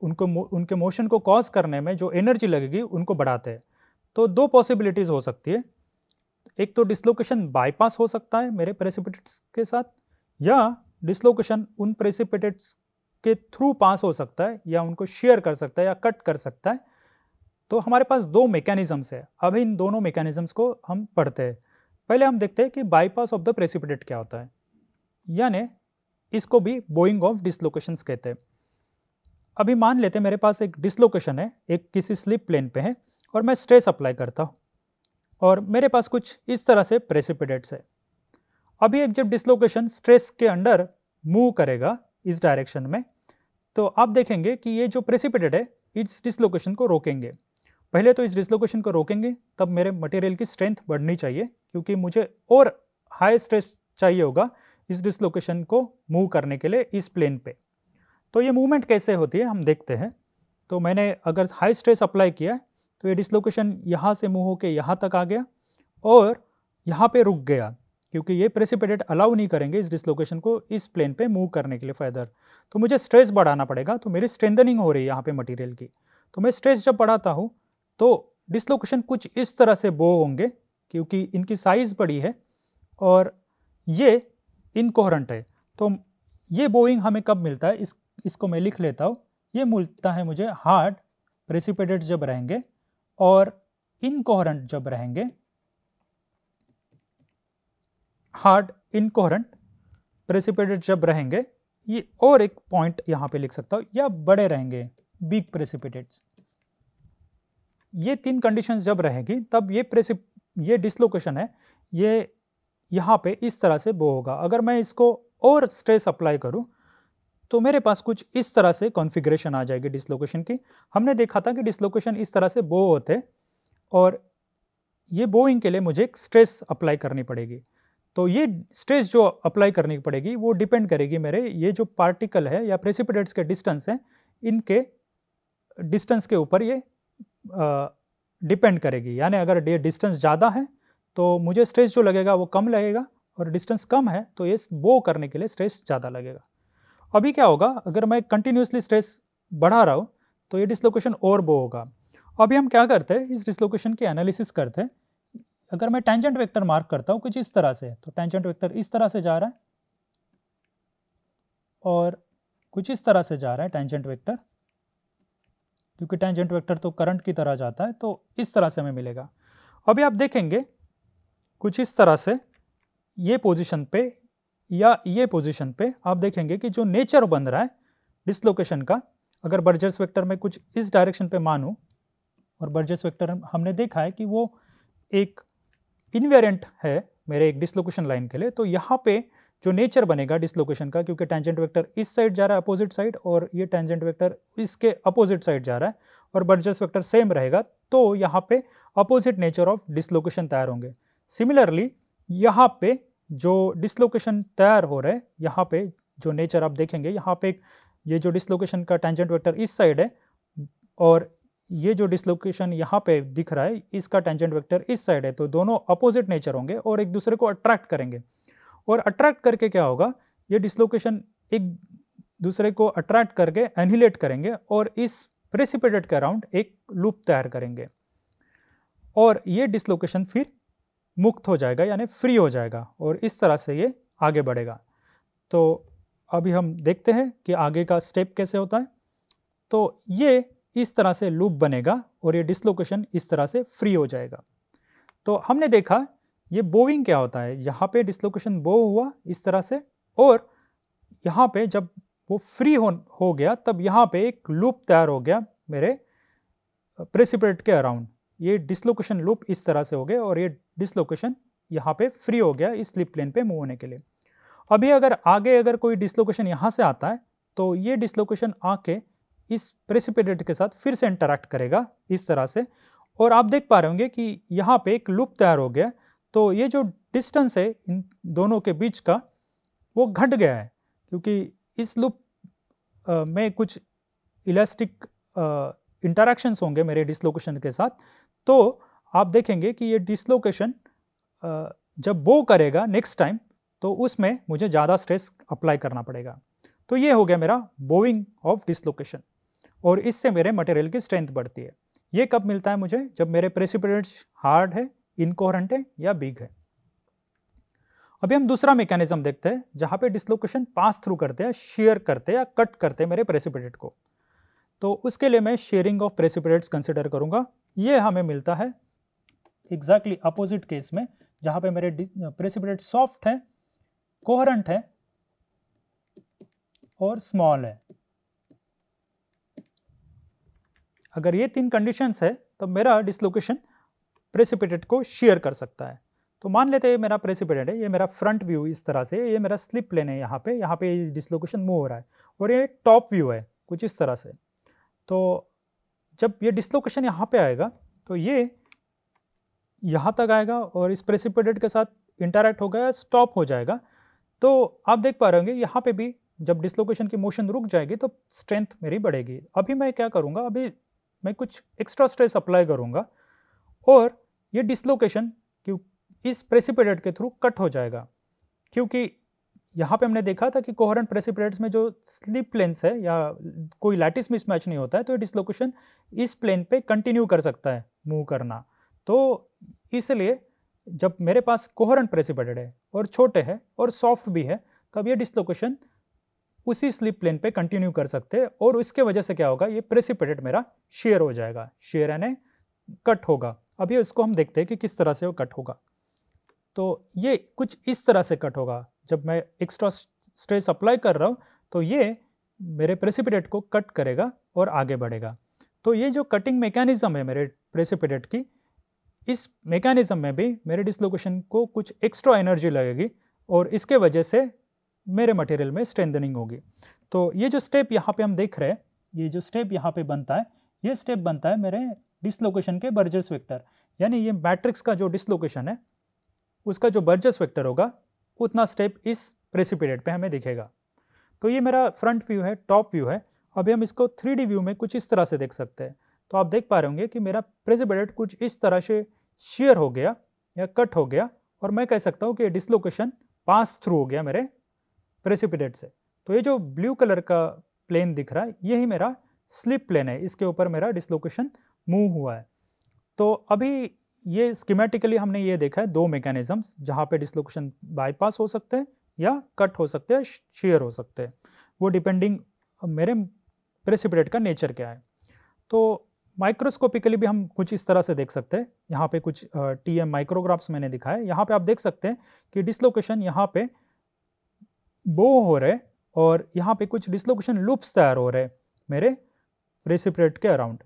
उनके मोशन को कॉज करने में जो एनर्जी लगेगी उनको बढ़ाते हैं। तो दो पॉसिबिलिटीज़ हो सकती है, एक तो डिसलोकेशन बाईपास हो सकता है मेरे प्रेसिपिटेट्स के साथ, या डिसलोकेशन उन प्रेसिपिटेट्स के थ्रू पास हो सकता है, या उनको शेयर कर सकता है या कट कर सकता है। तो हमारे पास दो मैकेनिज्म्स है। अब इन दोनों मैकेनिज्म्स को हम पढ़ते हैं। पहले हम देखते हैं कि बाईपास ऑफ द प्रेसिपिटेट क्या होता है, यानी इसको भी बोइंग ऑफ डिसलोकेशंस कहते हैं। अभी मान लेते हैं मेरे पास एक डिसलोकेशन है, एक किसी स्लिप प्लेन पे है और मैं स्ट्रेस अप्लाई करता हूँ और मेरे पास कुछ इस तरह से प्रेसिपिटेट्स है। अभी जब डिसलोकेशन स्ट्रेस के अंडर मूव करेगा इस डायरेक्शन में, तो आप देखेंगे कि ये जो प्रेसिपिटेट है इस डिसलोकेशन को रोकेंगे। पहले तो इस डिसलोकेशन को रोकेंगे, तब मेरे मटेरियल की स्ट्रेंथ बढ़नी चाहिए, क्योंकि मुझे और हाई स्ट्रेस चाहिए होगा इस डिसलोकेशन को मूव करने के लिए इस प्लेन पे। तो ये मूवमेंट कैसे होती है हम देखते हैं। तो मैंने अगर हाई स्ट्रेस अप्लाई किया तो ये डिसलोकेशन यहाँ से मूव होकर यहाँ तक आ गया और यहाँ पे रुक गया, क्योंकि ये प्रेसिपिटेट अलाउ नहीं करेंगे इस डिसलोकेशन को इस प्लेन पे मूव करने के लिए फर्दर। तो मुझे स्ट्रेस बढ़ाना पड़ेगा, तो मेरी स्ट्रेंथनिंग हो रही है यहाँ पे मटेरियल की। तो मैं स्ट्रेस जब बढ़ाता हूँ तो डिसलोकेशन कुछ इस तरह से बो होंगे, क्योंकि इनकी साइज बड़ी है और ये इनकोहेरेंट है। तो ये बोइंग हमें कब मिलता है, इसको मैं लिख लेता हूँ। ये मिलता है मुझे हार्ड प्रेसिपिटेट जब रहेंगे और इनकोहेरेंट जब रहेंगे, हार्ड इनकोहेरेंट प्रेसिपिटेट जब रहेंगे, ये और एक पॉइंट यहाँ पे लिख सकता हूँ, या बड़े रहेंगे बिग प्रेसिपिटेट्स। ये तीन कंडीशंस जब रहेगी तब ये डिसलोकेशन है, ये यहाँ पे इस तरह से बो होगा। अगर मैं इसको और स्ट्रेस अप्लाई करूँ तो मेरे पास कुछ इस तरह से कॉन्फ़िगरेशन आ जाएगी डिसलोकेशन की। हमने देखा था कि डिसलोकेशन इस तरह से बो होते और ये बोइंग के लिए मुझे एक स्ट्रेस अप्लाई करनी पड़ेगी। तो ये स्ट्रेस जो अप्लाई करनी पड़ेगी वो डिपेंड करेगी मेरे ये जो पार्टिकल है या प्रेसिपिटेट्स के डिस्टेंस हैं, इनके डिस्टेंस के ऊपर ये डिपेंड करेगी। यानी अगर ये डिस्टेंस ज़्यादा है तो मुझे स्ट्रेस जो लगेगा वो कम लगेगा, और डिस्टेंस कम है तो ये बो करने के लिए स्ट्रेस ज़्यादा लगेगा। अभी क्या होगा, अगर मैं कंटिन्यूसली स्ट्रेस बढ़ा रहा हूँ तो ये डिसलोकेशन और बो होगा। अभी हम क्या करते हैं, इस डिसलोकेशन की एनालिसिस करते हैं। अगर मैं टेंजेंट वेक्टर मार्क करता हूँ कुछ इस तरह से, तो टेंजेंट वेक्टर इस तरह से जा रहा है और कुछ इस तरह से जा रहा है टेंजेंट वेक्टर, क्योंकि टेंजेंट वेक्टर तो करंट की तरह जाता है, तो इस तरह से हमें मिलेगा। अभी आप देखेंगे कुछ इस तरह से ये पोजीशन पे या ये पोजीशन पे आप देखेंगे कि जो नेचर बन रहा है डिसलोकेशन का, अगर बर्जेस वेक्टर में कुछ इस डायरेक्शन पे मानूं, और बर्जेस वेक्टर हमने देखा है कि वो एक इनवेरिएंट है मेरे एक डिसलोकेशन लाइन के लिए, तो यहाँ पे जो नेचर बनेगा डिसलोकेशन का, क्योंकि टेंजेंट वेक्टर इस साइड जा रहा है अपोजिट साइड और ये टेंजेंट वेक्टर इसके अपोजिट साइड जा रहा है और बर्जेस वेक्टर सेम रहेगा, तो यहाँ पे अपोजिट नेचर ऑफ डिसलोकेशन तैयार होंगे। सिमिलरली यहाँ पे जो डिसलोकेशन तैयार हो रहा है, यहाँ पे जो नेचर आप देखेंगे, यहाँ पे ये जो डिसलोकेशन का टेंजेंट वेक्टर इस साइड है और ये जो डिसलोकेशन यहाँ पे दिख रहा है इसका टेंजेंट वेक्टर इस साइड है, तो दोनों अपोजिट नेचर होंगे और एक दूसरे को अट्रैक्ट करेंगे। और अट्रैक्ट करके क्या होगा, ये डिसलोकेशन एक दूसरे को अट्रैक्ट करके एनिहिलेट करेंगे और इस प्रेसिपिटेट के अराउंड एक लूप तैयार करेंगे और ये डिसलोकेशन फिर मुक्त हो जाएगा, यानी फ्री हो जाएगा, और इस तरह से ये आगे बढ़ेगा। तो अभी हम देखते हैं कि आगे का स्टेप कैसे होता है। तो ये इस तरह से लूप बनेगा और ये डिसलोकेशन इस तरह से फ्री हो जाएगा। तो हमने देखा ये बोइंग क्या होता है, यहाँ पे डिसलोकेशन बो हुआ इस तरह से, और यहाँ पे जब वो फ्री हो गया तब यहाँ पे एक लूप तैयार हो गया मेरे प्रेसिपिटेट के अराउंड। ये डिसलोकेशन लूप इस तरह से हो गया और ये डिसलोकेशन यहाँ पे फ्री हो गया इस स्लिप प्लेन पे मूव होने के लिए। अभी अगर कोई डिसलोकेशन यहाँ से आता है तो ये डिसलोकेशन आके इस प्रेसिपिटेट के साथ फिर से इंटरैक्ट करेगा इस तरह से, और आप देख पा रहे होंगे कि यहाँ पे एक लूप तैयार हो गया। तो ये जो डिस्टेंस है इन दोनों के बीच का वो घट गया है, क्योंकि इस लूप में कुछ इलास्टिक इंटरैक्शंस होंगे मेरे डिसलोकेशन के साथ। तो आप देखेंगे कि ये डिसलोकेशन जब बो करेगा नेक्स्ट टाइम तो उसमें मुझे ज़्यादा स्ट्रेस अप्लाई करना पड़ेगा। तो ये हो गया मेरा बोइंग ऑफ डिसलोकेशन। और इससे मेरे मटेरियल की स्ट्रेंथ बढ़ती है। ये कब मिलता है मुझे? जब मेरे प्रेसिपिटेट्स हार्ड है, इनकोहेरेंट है या बिग है। अभी हम दूसरा मैकेनिज्म देखते हैं जहां पे डिसलोकेशन पास थ्रू करते हैं, शेयर करते हैं या कट करते हैं मेरे प्रेसिपिटेट को। तो उसके लिए मैं शेयरिंग ऑफ प्रेसिपिटेट्स कंसिडर करूंगा। ये हमें मिलता है एग्जैक्टली अपोजिट केस में, जहां पे मेरे प्रेसिपिटेट सॉफ्ट है, कोहेरेंट है और स्मॉल है। अगर ये तीन कंडीशंस है तो मेरा डिसलोकेशन प्रेसिपिटेट को शेयर कर सकता है। तो मान लेते हैं मेरा प्रेसिपिटेट है, ये मेरा फ्रंट व्यू इस तरह से, ये मेरा स्लिप प्लेन है, यहाँ पे डिसलोकेशन मूव हो रहा है, और ये टॉप व्यू है कुछ इस तरह से। तो जब ये डिसलोकेशन यहाँ पे आएगा तो ये यहाँ तक आएगा और इस प्रेसिपिटेट के साथ इंटरैक्ट हो गया, स्टॉप हो जाएगा। तो आप देख पा रहे होंगे यहाँ पे भी जब डिसलोकेशन की मोशन रुक जाएगी तो स्ट्रेंथ मेरी बढ़ेगी। अभी मैं क्या करूँगा, अभी मैं कुछ एक्स्ट्रा स्ट्रेस अप्लाई करूँगा और ये डिसलोकेशन इस प्रेसिपिटेट के थ्रू कट हो जाएगा, क्योंकि यहाँ पे हमने देखा था कि कोहेरेंट प्रेसिपिटेट्स में जो स्लिप प्लेन्स है या कोई लैटिस मिसमैच नहीं होता है, तो डिसलोकेशन इस प्लेन पे कंटिन्यू कर सकता है मूव करना। तो इसलिए जब मेरे पास कोहेरेंट प्रेसिपिटेट है और छोटे है और सॉफ्ट भी है, तब ये डिसलोकेशन उसी स्लिप प्लेन पे कंटिन्यू कर सकते हैं और इसके वजह से क्या होगा, ये प्रेसिपिटेट मेरा शेयर हो जाएगा, शेयर यानी कट होगा। अभी इसको हम देखते हैं कि किस तरह से वो कट होगा। तो ये कुछ इस तरह से कट होगा। जब मैं एक्स्ट्रा स्ट्रेस अप्लाई कर रहा हूँ तो ये मेरे प्रेसिपिटेट को कट करेगा और आगे बढ़ेगा। तो ये जो कटिंग मैकेनिज्म है मेरे प्रेसिपिटेट की, इस मैकेनिज्म में भी मेरे डिसलोकेशन को कुछ एक्स्ट्रा एनर्जी लगेगी और इसके वजह से मेरे मटेरियल में स्ट्रेंथनिंग होगी। तो ये जो स्टेप यहाँ पे हम देख रहे हैं, ये जो स्टेप यहाँ पे बनता है, ये स्टेप बनता है मेरे डिसलोकेशन के बर्जेस वेक्टर, यानी ये मैट्रिक्स का जो डिसलोकेशन है उसका जो बर्जेस वेक्टर होगा उतना स्टेप इस प्रेसिपिटेट पे हमें दिखेगा। तो ये मेरा फ्रंट व्यू है, टॉप व्यू है। अभी हम इसको 3D व्यू में कुछ इस तरह से देख सकते हैं। तो आप देख पा रहे होंगे कि मेरा प्रेसिपिटेट कुछ इस तरह से शेयर हो गया या कट हो गया, और मैं कह सकता हूँ कि डिसलोकेशन पास थ्रू हो गया मेरे प्रेसिपिटेट से। तो ये जो ब्लू कलर का प्लेन दिख रहा है, यही मेरा स्लिप प्लेन है, इसके ऊपर मेरा डिसलोकेशन मूव हुआ है। तो अभी ये स्कीमेटिकली हमने ये देखा है दो मैकेनिज्म्स जहाँ पे डिसलोकेशन बाईपास हो सकते हैं या कट हो सकते हैं, शेयर हो सकते हैं, वो डिपेंडिंग मेरे प्रेसिपिटेट का नेचर क्या है। तो माइक्रोस्कोपिकली भी हम कुछ इस तरह से देख सकते हैं। यहाँ पे कुछ TM माइक्रोग्राफ्स मैंने दिखाए। यहाँ पे आप देख सकते हैं कि डिसलोकेशन यहाँ पे बो हो रहे और यहाँ पे कुछ डिसलोकेशन लूप्स तैयार हो रहे मेरे प्रेसिपिटेट के अराउंड,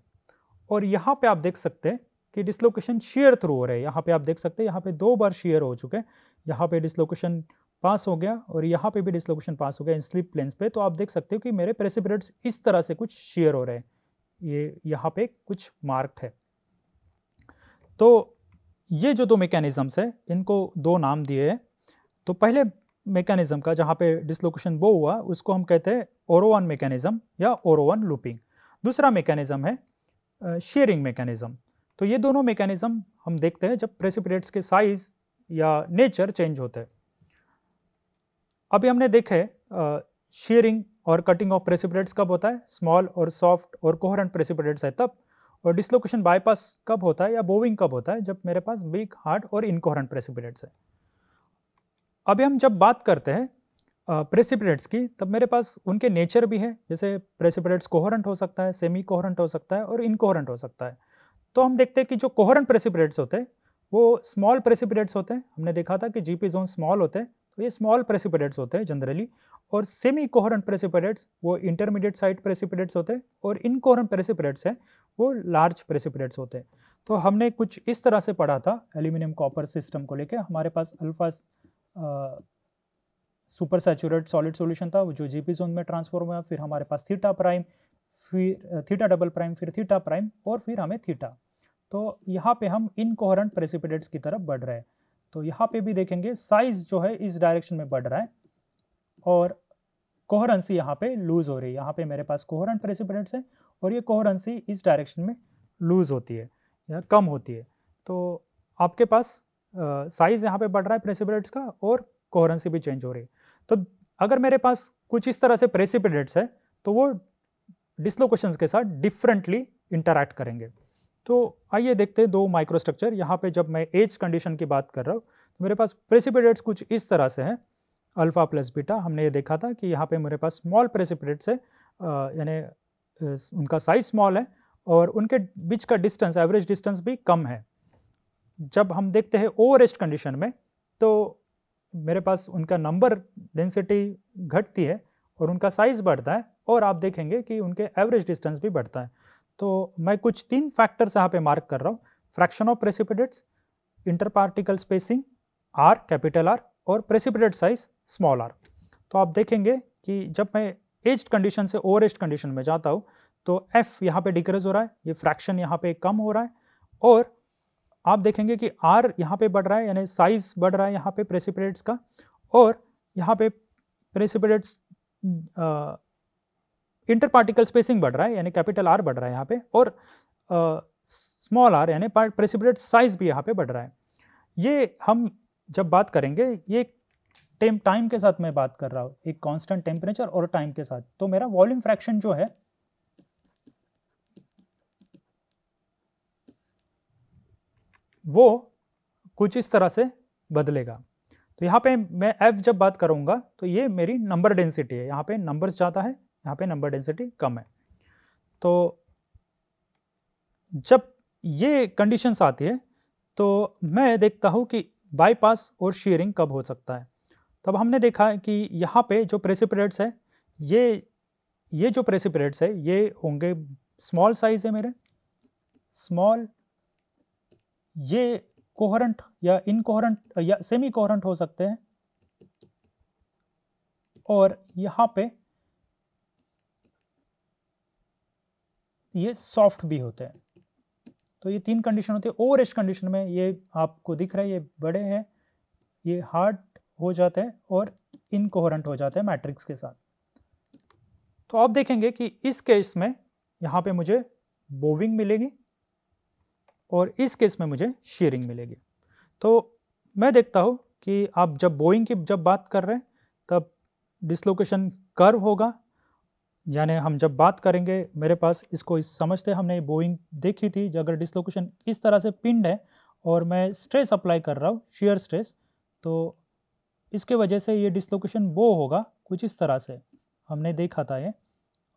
और यहाँ पे आप देख सकते हैं कि डिसलोकेशन शेयर थ्रू हो रहे हैं। यहाँ पे आप देख सकते हैं यहाँ पे 2 बार शेयर हो चुके हैं, यहाँ पे डिसलोकेशन पास हो गया और यहाँ पे भी डिसलोकेशन पास हो गया इन स्लिप प्लेन्स पे। तो आप देख सकते हो कि मेरे प्रेसिपिटेट्स इस तरह से कुछ शेयर हो रहे हैं, ये यहाँ पे कुछ मार्क्ड है। तो ये जो दो मैकेनिज्म्स है, इनको 2 नाम दिए हैं। तो पहले मैकेनिज्म का जहाँ पे डिसलोकेशन बो हुआ उसको हम कहते हैं ओरोवन मैकेनिज्म या ओरोवन लूपिंग। दूसरा मैकेनिज्म है शेयरिंग मैकेनिज्म। तो ये दोनों मैकेनिज्म हम देखते हैं जब प्रेसिपिटेट्स के साइज या नेचर चेंज होते हैं। अभी हमने देखे शेयरिंग और कटिंग ऑफ प्रेसिपिटेट्स कब होता है, स्मॉल और सॉफ्ट और कोहेरेंट प्रेसिपिटेट्स है तब, और डिसलोकेशन बाईपास कब होता है या बोविंग कब होता है, जब मेरे पास बिग, हार्ड और इनकोहेरेंट प्रेसिपिटेट्स है। अभी हम जब बात करते हैं प्रेसिपिटेट्स की, तब मेरे पास उनके नेचर भी है, जैसे प्रेसिपिटेट्स कोहेरेंट हो सकता है, सेमी कोहेरेंट हो सकता है और इनकोहेरेंट हो सकता है। तो हम देखते हैं कि जो कोहेरेंट प्रेसिपिटेट्स होते हैं वो स्मॉल प्रेसिपिटेट्स होते हैं। हमने देखा था कि GP जोन स्मॉल होते हैं, तो ये स्मॉल प्रेसिपिटेट्स होते हैं जनरली। और सेमी कोहेरेंट प्रेसिपिटेट्स वो इंटरमीडिएट साइड प्रेसिपिटेट्स होते हैं, और इनकोहेरेंट प्रेसिपिटेट्स है वो लार्ज प्रेसिपिटेट्स होते हैं। तो हमने कुछ इस तरह से पढ़ा था एल्यूमिनियम कॉपर सिस्टम को लेकर। हमारे पास alpha super saturate solid solution था जो GP जोन में ट्रांसफॉर्म हुआ, फिर हमारे पास थीटा प्राइम, फिर थीटा डबल प्राइम, फिर थीटा प्राइम और फिर हमें थीटा। तो यहाँ पे हम इनकोहेरेंट प्रेसिपिटेट्स की तरफ बढ़ रहे हैं। तो यहाँ पे भी देखेंगे साइज जो है इस डायरेक्शन में बढ़ रहा है और कोहेरेंसी यहाँ पे लूज हो रही है। यहाँ पे मेरे पास कोहेरेंट प्रेसिपिटेट्स है और ये कोहेरेंसी इस डायरेक्शन में लूज होती है या कम होती है। तो आपके पास साइज यहाँ पे बढ़ रहा है प्रेसिपिटेट्स का और कोहेरेंसी भी चेंज हो रही है। तो अगर मेरे पास कुछ इस तरह से प्रेसिपिटेट्स है तो वो डिसलोकेशंस के साथ डिफरेंटली इंटरैक्ट करेंगे। तो आइए देखते हैं दो माइक्रोस्ट्रक्चर। यहाँ पे जब मैं एज कंडीशन की बात कर रहा हूँ तो मेरे पास प्रेसिपिटेट्स कुछ इस तरह से हैं, अल्फा प्लस बीटा। हमने ये देखा था कि यहाँ पे मेरे पास स्मॉल प्रेसिपिटेट्स है, यानी उनका साइज स्मॉल है और उनके बीच का डिस्टेंस, एवरेज डिस्टेंस भी कम है। जब हम देखते हैं ओवरएस्ट कंडीशन में तो मेरे पास उनका नंबर डेंसिटी घटती है और उनका साइज बढ़ता है और आप देखेंगे कि उनके एवरेज डिस्टेंस भी बढ़ता है। तो मैं कुछ 3 फैक्टर्स यहाँ पे मार्क कर रहा हूँ, fraction of precipitates, interparticle spacing R, capital R, और प्रेसिपिटेट साइज स्मॉल आर। तो आप देखेंगे कि जब मैं एज्ड कंडीशन से ओवरएस्ट कंडीशन में जाता हूँ तो एफ यहाँ पे डिक्रीज हो रहा है, ये फ्रैक्शन यहाँ पे कम हो रहा है और आप देखेंगे कि आर यहाँ पे बढ़ रहा है, यानी साइज बढ़ रहा है यहाँ पे प्रेसिपिटेट्स का, और यहाँ पे प्रेसिपिटेट्स इंटरपार्टिकल स्पेसिंग बढ़ रहा है, यानी कैपिटल आर बढ़ रहा है यहाँ पे, और स्मॉल आर यानी प्रेसिपिटेट साइज भी यहाँ पे बढ़ रहा है। ये हम जब बात करेंगे, ये टाइम के साथ मैं बात कर रहा हूँ, एक कांस्टेंट टेम्परेचर और टाइम के साथ। तो मेरा वॉल्यूम फ्रैक्शन जो है वो कुछ इस तरह से बदलेगा। तो यहाँ पे मैं F जब बात करूँगा तो ये मेरी नंबर डेंसिटी है, यहाँ पे नंबर्स ज़्यादा है, यहाँ पे नंबर डेंसिटी कम है। तो जब ये कंडीशंस आती है तो मैं देखता हूँ कि बाईपास और शीयरिंग कब हो सकता है। तब हमने देखा है कि यहाँ पे जो प्रेसिपिटेट्स है, ये जो प्रेसिपिटेट्स है ये होंगे स्मॉल साइज है मेरे, स्मॉल, ये कोहेरेंट या इनकोहेरेंट या सेमी कोहेरेंट हो सकते हैं, और यहाँ पे ये सॉफ्ट भी होते हैं। तो ये 3 कंडीशन होती है। ओवरएस्ट कंडीशन में ये आपको दिख रहा है, ये बड़े हैं, ये हार्ड हो जाते हैं और इनकोहेरेंट हो जाते हैं मैट्रिक्स के साथ। तो आप देखेंगे कि इस केस में यहाँ पे मुझे बोविंग मिलेगी और इस केस में मुझे शीयरिंग मिलेगी। तो मैं देखता हूँ कि आप जब बोइंग की जब बात कर रहे हैं तब डिसलोकेशन कर्व होगा, यानी हम जब बात करेंगे, मेरे पास इसको इस समझते हमने बोइंग देखी थी, अगर डिसलोकेशन इस तरह से पिंड है और मैं स्ट्रेस अप्लाई कर रहा हूँ, shear स्ट्रेस, तो इसके वजह से ये डिसलोकेशन वो होगा कुछ इस तरह से, हमने देखा था ये।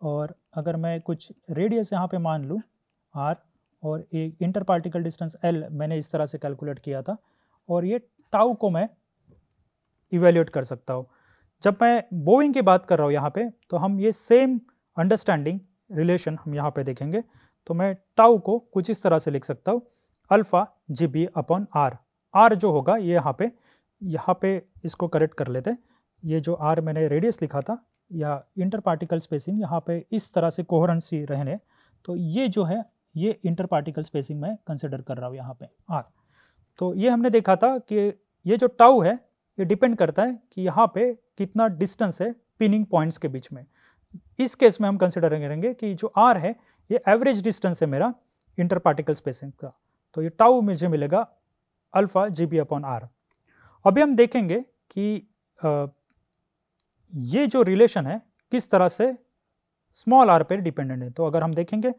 और अगर मैं कुछ रेडियस यहाँ पे मान लूँ r और एक इंटर पार्टिकल डिस्टेंस l मैंने इस तरह से कैलकुलेट किया था, और ये टाउ को मैं इवेल्यूएट कर सकता हूँ। जब मैं बोइंग की बात कर रहा हूँ यहाँ पे, तो हम ये सेम अंडरस्टैंडिंग रिलेशन हम यहाँ पे देखेंगे। तो मैं टाउ को कुछ इस तरह से लिख सकता हूँ, alpha G B upon R. R जो होगा ये यहाँ पे इसको करेक्ट कर लेते हैं, ये जो आर मैंने रेडियस लिखा था या इंटर पार्टिकल स्पेसिंग यहाँ पे इस तरह से कोहेरेंसी रहने, तो ये जो है ये इंटर पार्टिकल स्पेसिंग में कंसिडर कर रहा हूँ यहाँ पे आर। तो ये हमने देखा था कि ये जो टाउ है ये डिपेंड करता है कि यहाँ पे कितना डिस्टेंस है पिनिंग पॉइंट्स के बीच में। इस केस में हम कंसिडर करेंगे कि जो आर है ये एवरेज डिस्टेंस है मेरा इंटर पार्टिकल स्पेसिंग का, तो ये टाउ मुझे मिलेगा alpha G B upon R. अभी हम देखेंगे कि ये जो रिलेशन है किस तरह से स्मॉल आर पर डिपेंडेंट है। तो अगर हम देखेंगे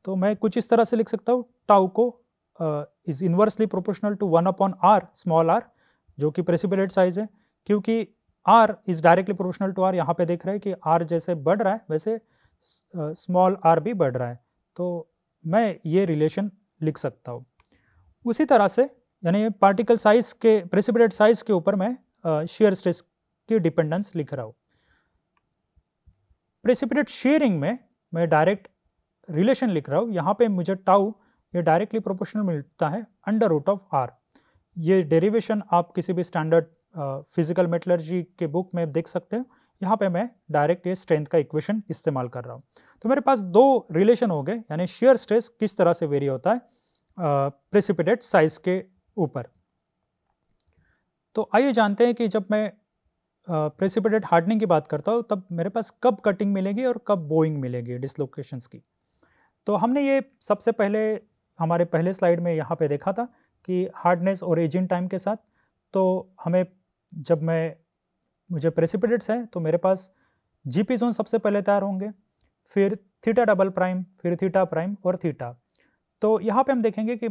तो मैं कुछ इस तरह से लिख सकता हूँ, टाउ को is inversely proportional to 1 upon R small R, जो कि प्रेसिपिटेट साइज है, क्योंकि r is directly proportional to r। यहाँ पे देख रहे हैं कि r जैसे बढ़ रहा है वैसे स्मॉल r भी बढ़ रहा है, तो मैं ये रिलेशन लिख सकता हूँ। उसी तरह से यानी पार्टिकल साइज के, प्रेसिपिटेट साइज के ऊपर मैं shear स्ट्रेस की डिपेंडेंस लिख रहा हूँ। प्रेसिपिटेट शीयरिंग में मैं डायरेक्ट रिलेशन लिख रहा हूँ, यहाँ पे मुझे टाउ ये डायरेक्टली प्रोपोर्शनल मिलता है अंडर रूट ऑफ r। ये डेरिवेशन आप किसी भी स्टैंडर्ड फिजिकल मेटलर्जी के बुक में देख सकते हो। यहाँ पे मैं डायरेक्ट ये स्ट्रेंथ का इक्वेशन इस्तेमाल कर रहा हूँ। तो मेरे पास 2 रिलेशन हो गए, यानी शेयर स्ट्रेस किस तरह से वेरी होता है प्रेसिपिटेट साइज के ऊपर। तो आइए जानते हैं कि जब मैं प्रेसिपिटेट हार्डनिंग की बात करता हूँ तब मेरे पास कब कटिंग मिलेगी और कब बोइंग मिलेगी डिसलोकेशंस की। तो हमने ये सबसे पहले हमारे पहले स्लाइड में यहाँ पे देखा था कि हार्डनेस और एजिंग टाइम के साथ, तो हमें जब मुझे प्रेसिपिटेट्स है तो मेरे पास जीपी जोन सबसे पहले तैयार होंगे, फिर थीटा डबल प्राइम, फिर थीटा प्राइम और थीटा। तो यहाँ पे हम देखेंगे कि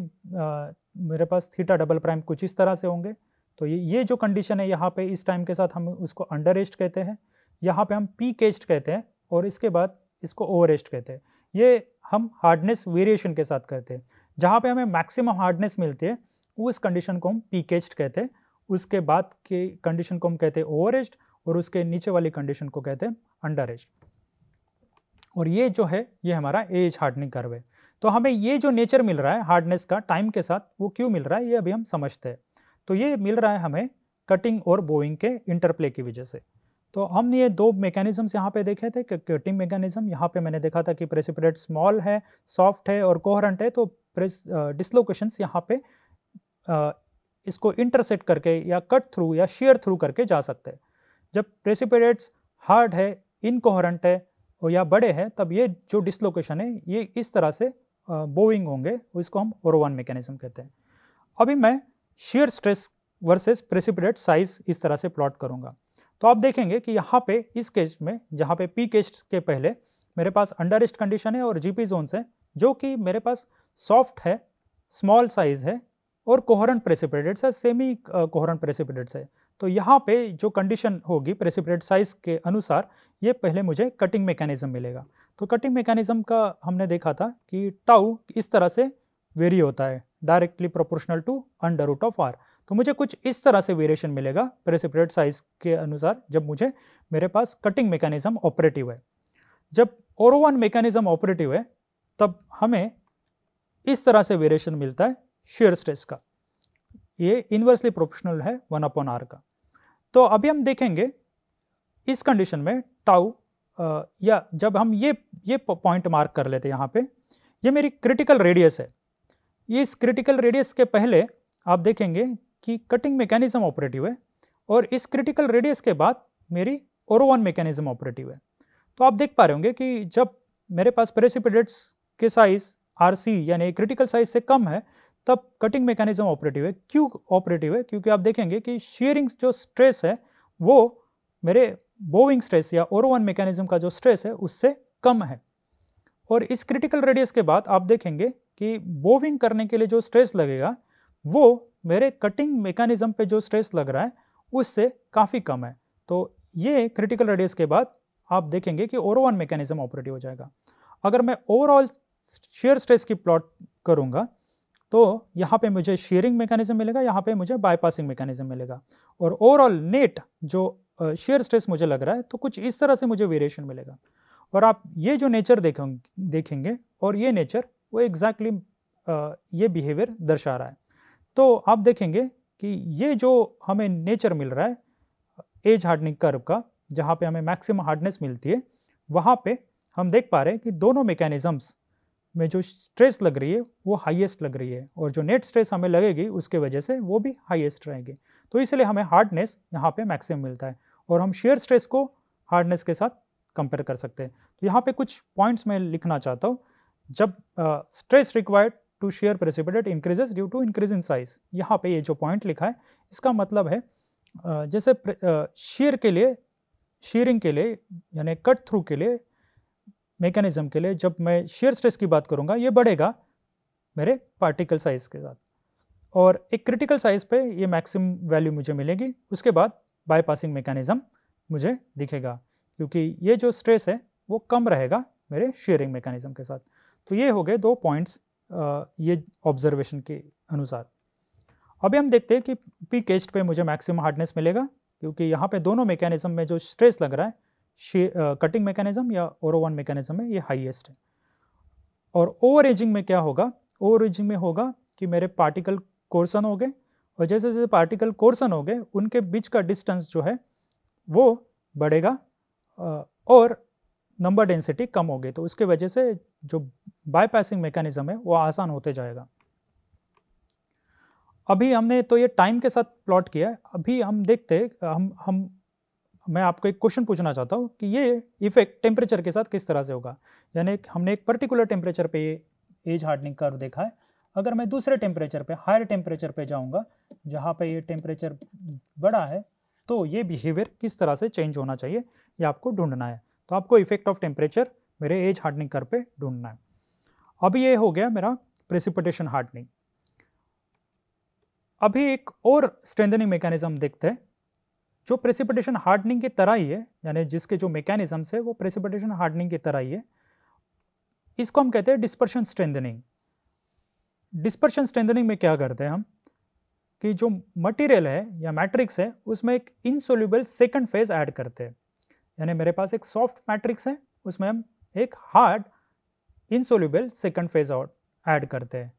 मेरे पास थीटा डबल प्राइम कुछ इस तरह से होंगे। तो ये जो कंडीशन है यहाँ पे इस टाइम के साथ हम उसको अंडर एज्ड कहते हैं, यहाँ पे हम पीक एज्ड कहते हैं और इसके बाद इसको ओवर एज्ड कहते हैं। ये हम हार्डनेस वेरिएशन के साथ कहते हैं। जहाँ पे हमें मैक्सिमम हार्डनेस मिलती है उस कंडीशन को हम पीक एज्ड कहते हैं, उसके बाद के कंडीशन को हम कहते हैं ओवर एज्ड और उसके नीचे वाली कंडीशन को कहते हैं अंडर एज्ड। और ये जो है ये हमारा एज हार्डनिंग कर्व है। तो हमें ये जो नेचर मिल रहा है हार्डनेस का टाइम के साथ, वो क्यों मिल रहा है ये अभी हम समझते हैं। तो ये मिल रहा है हमें कटिंग और बोइंग के इंटरप्ले की वजह से। तो हमने ये दो मैकेनिज्म्स यहाँ पे देखे थे कि कटिंग मैकेनिज्म, यहाँ पे मैंने देखा था कि प्रेसिपिटेट स्मॉल है, सॉफ्ट है और कोहेरेंट है, तो डिसलोकेशंस यहाँ पे इसको इंटरसेक्ट करके या कट थ्रू या शेयर थ्रू करके जा सकते हैं। जब प्रेसिपिटेट्स हार्ड है, इनकोहेरेंट है और या बड़े हैं, तब ये जो डिसलोकेशन है ये इस तरह से बोइंग होंगे, इसको हम ओरोवान मैकेनिज्म कहते हैं। अभी मैं shear stress versus precipitate size इस तरह से प्लॉट करूंगा। तो आप देखेंगे कि यहाँ पे इस केस में जहाँ पे पी केस के पहले मेरे पास अंडर रेस्ट कंडीशन है और जीपी जोन्स है, जो कि मेरे पास सॉफ्ट है, स्मॉल साइज है और कोहेरेंट प्रेसिपिटेट्स है, सेमी कोहेरेंट प्रेसिपिटेट्स है। तो यहाँ पे जो कंडीशन होगी प्रेसिपिटेट साइज के अनुसार, ये पहले मुझे कटिंग मैकेनिज्म मिलेगा। तो कटिंग मैकेनिज्म का हमने देखा था कि टाउ इस तरह से वेरी होता है, directly proportional to under root of R. तो मुझे कुछ इस तरह से वेरिएशन मिलेगा प्रेसिपिटेट साइज के अनुसार जब मुझे मेरे पास कटिंग मैकेनिज्म ऑपरेटिव है। जब ओरोवान मैकेनिज्म ऑपरेटिव है तब हमें इस तरह से वेरिएशन मिलता है शेयर स्ट्रेस का, ये इन्वर्सली प्रोपोर्शनल है 1/r का। तो अभी हम देखेंगे इस कंडीशन में टाउ या जब हम ये पॉइंट मार्क कर लेते हैं यहाँ पे, ये मेरी क्रिटिकल रेडियस है। इस क्रिटिकल रेडियस के पहले आप देखेंगे कि कटिंग मैकेनिज्म ऑपरेटिव है और इस क्रिटिकल रेडियस के बाद मेरी ओरोवान मैकेनिज्म ऑपरेटिव है। तो आप देख पा रहे होंगे कि जब मेरे पास प्रेसिपिटेट्स के साइज आरसी यानी क्रिटिकल साइज से कम है तब कटिंग मैकेनिज्म ऑपरेटिव है। क्यों ऑपरेटिव है? क्योंकि आप देखेंगे कि शेयरिंग जो स्ट्रेस है वो मेरे बोविंग स्ट्रेस या ओरोवान मैकेनिज्म का जो स्ट्रेस है उससे कम है। और इस क्रिटिकल रेडियस के बाद आप देखेंगे कि बोविंग करने के लिए जो स्ट्रेस लगेगा वो मेरे कटिंग मैकेनिज्म पे जो स्ट्रेस लग रहा है उससे काफ़ी कम है। तो ये क्रिटिकल रेडियस के बाद आप देखेंगे कि ओरोवान मैकेनिज्म ऑपरेटिव हो जाएगा। अगर मैं ओवरऑल शेयर स्ट्रेस की प्लॉट करूंगा तो यहाँ पे मुझे शेयरिंग मैकेनिज्म मिलेगा, यहाँ पे मुझे बाईपासिंग मैकेनिज्म मिलेगा और ओवरऑल नेट जो शेयर स्ट्रेस मुझे लग रहा है तो कुछ इस तरह से मुझे वेरिएशन मिलेगा। और आप ये जो नेचर देखेंगे और ये नेचर वो एग्जैक्टली ये बिहेवियर दर्शा रहा है। तो आप देखेंगे कि ये जो हमें नेचर मिल रहा है एज हार्डनिंग कर्व का, जहाँ पे हमें मैक्सिमम हार्डनेस मिलती है, वहाँ पे हम देख पा रहे हैं कि दोनों मैकेनिज्म्स में जो स्ट्रेस लग रही है वो हाईएस्ट लग रही है और जो नेट स्ट्रेस हमें लगेगी उसके वजह से वो भी हाईएस्ट रहेगी। तो इसलिए हमें हार्डनेस यहाँ पे मैक्सिमम मिलता है और हम शेयर स्ट्रेस को हार्डनेस के साथ कंपेयर कर सकते हैं। तो यहाँ पे कुछ पॉइंट्स मैं लिखना चाहता हूँ। जब stress required to shear precipitate increases due to increase in size, यहाँ पे ये जो पॉइंट लिखा है इसका मतलब है जैसे शेयर के लिए, शेयरिंग के लिए यानी कट थ्रू के लिए मैकेनिज्म के लिए जब मैं शेयर स्ट्रेस की बात करूंगा ये बढ़ेगा मेरे पार्टिकल साइज के साथ और एक क्रिटिकल साइज पे ये मैक्सिमम वैल्यू मुझे मिलेगी। उसके बाद बाईपासिंग मैकेनिज्म मुझे दिखेगा क्योंकि ये जो स्ट्रेस है वो कम रहेगा मेरे शेयरिंग मैकेनिज्म के साथ। तो ये हो गए दो पॉइंट्स ये ऑब्जर्वेशन के अनुसार। अभी हम देखते हैं कि पीक एज पे मुझे मैक्सिमम हार्डनेस मिलेगा क्योंकि यहाँ पे दोनों मैकेनिज्म में जो स्ट्रेस लग रहा है कटिंग मैकेनिज्म या ओरोवान मैकेनिज्म में ये हाईएस्ट है। और ओवर एजिंग में क्या होगा? ओवर एजिंग में होगा कि मेरे पार्टिकल कोर्सन हो गए और जैसे जैसे पार्टिकल कोर्सन हो गए उनके बीच का डिस्टेंस जो है वो बढ़ेगा और नंबर डेंसिटी कम हो गई, तो उसके वजह से जो बाईपासिंग मैकेनिज्म है वो आसान होते जाएगा। अभी हमने तो ये टाइम के साथ प्लॉट किया है। अभी हम देखते हैं मैं आपको एक क्वेश्चन पूछना चाहता हूँ कि ये इफेक्ट टेम्परेचर के साथ किस तरह से होगा। यानी हमने एक पर्टिकुलर टेम्परेचर पे ये एज हार्डनिंग कर्व देखा है, अगर मैं दूसरे टेम्परेचर पे, हायर टेम्परेचर पे जाऊँगा जहाँ पे ये टेम्परेचर बड़ा है, तो ये बिहेवियर किस तरह से चेंज होना चाहिए ये आपको ढूंढना है। तो आपको इफेक्ट ऑफ टेम्परेचर मेरे एज हार्डनिंग कर्व पे ढूंढना है। अभी ये हो गया मेरा प्रेसिपिटेशन हार्डनिंग। अभी एक और स्ट्रेंथनिंग मैकेनिज्म देखते हैं जो प्रेसिपिटेशन हार्डनिंग की तरह ही है, यानी जिसके जो मैकेनिज्म्स है वो प्रेसिपिटेशन हार्डनिंग की तरह ही है। इसको हम कहते हैं डिस्पर्शन स्ट्रेंथनिंग। डिस्पर्शन स्ट्रेंथनिंग में क्या करते हैं हम कि जो मटेरियल है या मैट्रिक्स है उसमें एक इनसोल्यूबल सेकंड फेज ऐड करते हैं। यानी मेरे पास एक सॉफ्ट मैट्रिक्स है, उसमें हम एक हार्ड इनसोल्यूबल सेकंड फेज और ऐड करते हैं।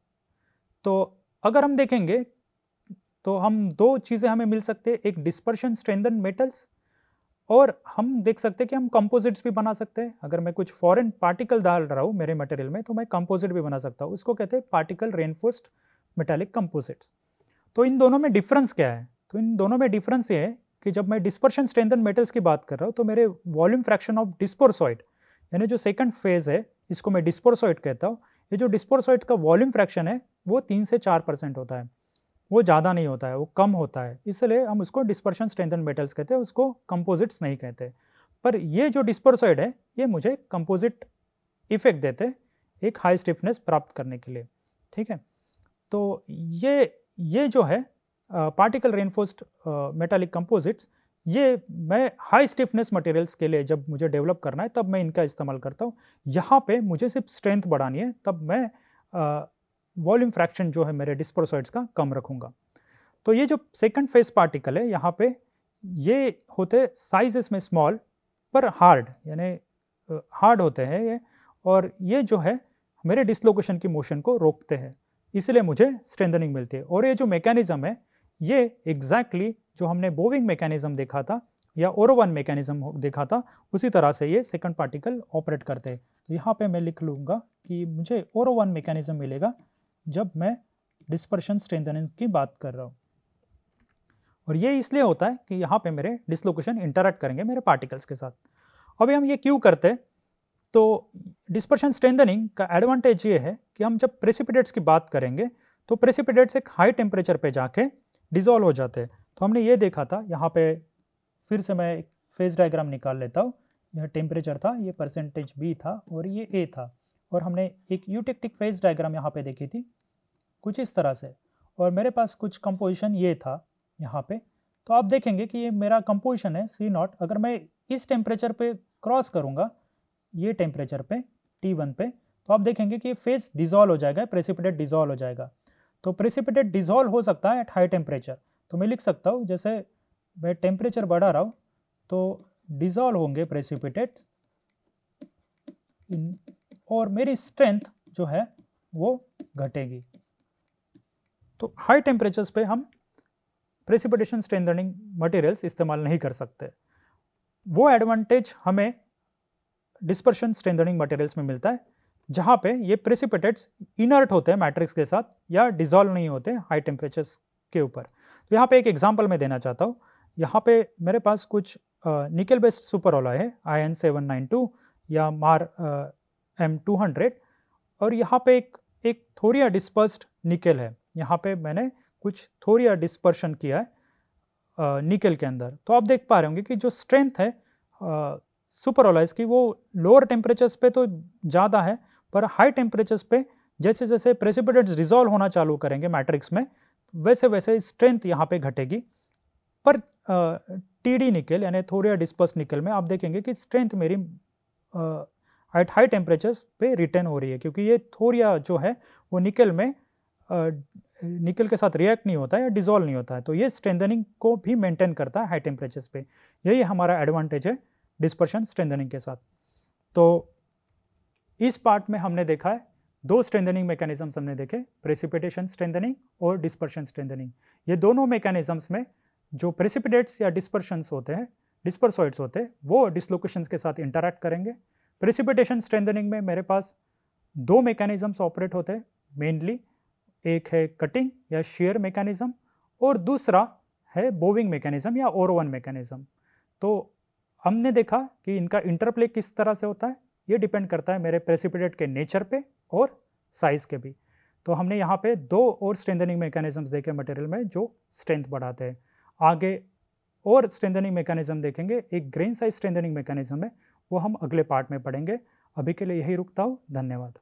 तो अगर हम देखेंगे तो हम दो चीज़ें हमें मिल सकते हैं, एक डिस्पर्शन स्ट्रेंथन मेटल्स और हम देख सकते हैं कि हम कंपोजिट्स भी बना सकते हैं। अगर मैं कुछ फॉरेन पार्टिकल डाल रहा हूँ मेरे मटेरियल में तो मैं कंपोजिट भी बना सकता हूँ, उसको कहते हैं पार्टिकल रेनफोर्स्ड मेटालिक कंपोजिट्स। तो इन दोनों में डिफरेंस क्या है? तो इन दोनों में डिफरेंस ये है कि जब मैं डिस्पर्शन स्ट्रेंथन मेटल्स की बात कर रहा हूँ तो मेरे वॉल्यूम फ्रैक्शन ऑफ डिस्पोरसॉइड यानी जो सेकंड फेज है इसको मैं डिस्पोरसॉइड कहता हूँ। ये जो डिस्पोरसॉइड का वॉल्यूम फ्रैक्शन है वो 3 से 4% होता है, वो ज़्यादा नहीं होता है, वो कम होता है, इसलिए हम उसको डिस्पर्शन स्ट्रेंथन मेटल्स कहते हैं, उसको कंपोजिट्स नहीं कहते। पर ये जो डिस्पोरसॉइड है ये मुझे कंपोजिट इफेक्ट देते एक हाई स्टिफनेस प्राप्त करने के लिए, ठीक है। तो ये जो है पार्टिकल रेनफोर्स्ड मेटालिक कंपोजिट्स, ये मैं हाई स्टिफनेस मटेरियल्स के लिए जब मुझे डेवलप करना है तब मैं इनका इस्तेमाल करता हूँ। यहाँ पे मुझे सिर्फ स्ट्रेंथ बढ़ानी है तब मैं वॉल्यूम फ्रैक्शन जो है मेरे डिस्पोरसॉइड्स का कम रखूँगा। तो ये जो सेकंड फेज पार्टिकल है यहाँ पे ये होते साइज इसमें स्मॉल पर हार्ड, यानी हार्ड होते हैं ये, और ये जो है मेरे डिसलोकेशन की मोशन को रोकते हैं, इसलिए मुझे स्ट्रेंथनिंग मिलती है। और ये जो मैकेनिज्म है ये एग्जैक्टली जो हमने बोविंग मैकेनिज्म देखा था या ओरोवन मैकेनिज्म देखा था उसी तरह से ये सेकंड पार्टिकल ऑपरेट करते हैं। तो यहाँ पे मैं लिख लूँगा कि मुझे ओरोवन मैकेनिज्म मिलेगा जब मैं डिस्पर्शन स्ट्रेंथनिंग की बात कर रहा हूँ। और ये इसलिए होता है कि यहाँ पे मेरे डिसलोकेशन इंटरैक्ट करेंगे मेरे पार्टिकल्स के साथ। अभी हम ये क्यों करते हैं? तो डिस्पर्शन स्ट्रेंथनिंग का एडवांटेज ये है कि हम जब प्रेसिपिटेट्स की बात करेंगे तो प्रेसिपिटेट्स एक हाई टेम्परेचर पे जाके डिसॉल्व हो जाते हैं। तो हमने ये देखा था, यहाँ पे फिर से मैं एक फेज डायग्राम निकाल लेता हूँ। यह टेम्परेचर था, ये परसेंटेज बी था और ये ए था, और हमने एक यूटेक्टिक फेज डायग्राम यहाँ पे देखी थी कुछ इस तरह से, और मेरे पास कुछ कंपोजिशन ये था यहाँ पे। तो आप देखेंगे कि ये मेरा कंपोजिशन है C0। अगर मैं इस टेम्परेचर पे क्रॉस करूँगा ये टेम्परेचर पे T1 पे, तो आप देखेंगे कि फेज डिसॉल्व हो जाएगा, प्रेसिपिटेट डिसॉल्व हो जाएगा। तो प्रेसिपिटेट डिसॉल्व हो सकता है एट हाई टेम्परेचर। तो मैं लिख सकता हूँ जैसे मैं टेम्परेचर बढ़ा रहा हूँ तो डिसॉल्व होंगे प्रेसिपिटेट और मेरी स्ट्रेंथ जो है वो घटेगी। तो हाई टेम्परेचर्स पे हम प्रेसिपिटेशन स्ट्रेंथनिंग मटेरियल्स इस्तेमाल नहीं कर सकते। वो एडवांटेज हमें डिस्पर्शन स्ट्रेंथनिंग मटेरियल्स में मिलता है जहाँ पे ये प्रेसिपिटेट्स इनर्ट होते हैं मैट्रिक्स के साथ या डिसॉल्व नहीं होते हाई टेम्परेचर्स के ऊपर। तो यहाँ पे एक एग्जांपल मैं देना चाहता हूँ। यहाँ पे मेरे पास कुछ निकल बेस्ड सुपर अलॉय है IN792 या मार M200, और यहाँ पे एक थोरिया डिस्पर्स्ड निकल है। यहाँ पे मैंने कुछ थोरिया डिस्पर्शन किया है निकल के अंदर। तो आप देख पा रहे होंगे कि जो स्ट्रेंथ है सुपर अलॉयज की वो लोअर टेम्परेचर्स पे तो ज़्यादा है, पर हाई टेम्परेचर्स पे जैसे जैसे प्रेसिपिटेट्स डिसॉल्व होना चालू करेंगे मैट्रिक्स में वैसे वैसे स्ट्रेंथ यहाँ पे घटेगी। पर TD निकल यानी थोरिया डिस्पर्स निकल में आप देखेंगे कि स्ट्रेंथ मेरी एट हाई टेम्परेचर्स पे रिटेन हो रही है, क्योंकि ये थोरिया जो है वो निकल में निकल के साथ रिएक्ट नहीं होता है या डिसॉल्व नहीं होता है। तो ये स्ट्रेंथनिंग को भी मेंटेन करता है हाई टेम्परेचर्स पे। यही हमारा एडवांटेज है डिस्पर्शन स्ट्रेंथनिंग के साथ। तो इस पार्ट में हमने देखा है दो स्ट्रेंथनिंग मैकेनिज्म्स हमने देखे, प्रेसिपिटेशन स्ट्रेंथनिंग और डिस्पर्शन स्ट्रेंथनिंग। ये दोनों मैकेनिज्म्स में जो प्रेसिपिटेट्स या डिस्पर्शंस होते हैं, डिस्पर्सॉइड्स होते हैं, वो डिसलोकेशंस के साथ इंटरैक्ट करेंगे। प्रेसिपिटेशन स्ट्रेंथनिंग में मेरे पास दो मैकेनिज्म्स ऑपरेट होते हैं मेनली, एक है कटिंग या शेयर मैकेनिज्म और दूसरा है बोविंग मैकेनिज्म या ओरोवन मैकेनिज्म। तो हमने देखा कि इनका इंटरप्ले किस तरह से होता है, ये डिपेंड करता है मेरे प्रेसिपिटेट के नेचर पे और साइज के भी। तो हमने यहाँ पे दो और स्ट्रेंथनिंग मैकेनिज्म्स देखे मटेरियल में जो स्ट्रेंथ बढ़ाते हैं। आगे और स्ट्रेंथनिंग मैकेनिज्म देखेंगे, एक ग्रेन साइज स्ट्रेंथनिंग मैकेनिज्म है, वो हम अगले पार्ट में पढ़ेंगे। अभी के लिए यही रुकता हूँ, धन्यवाद।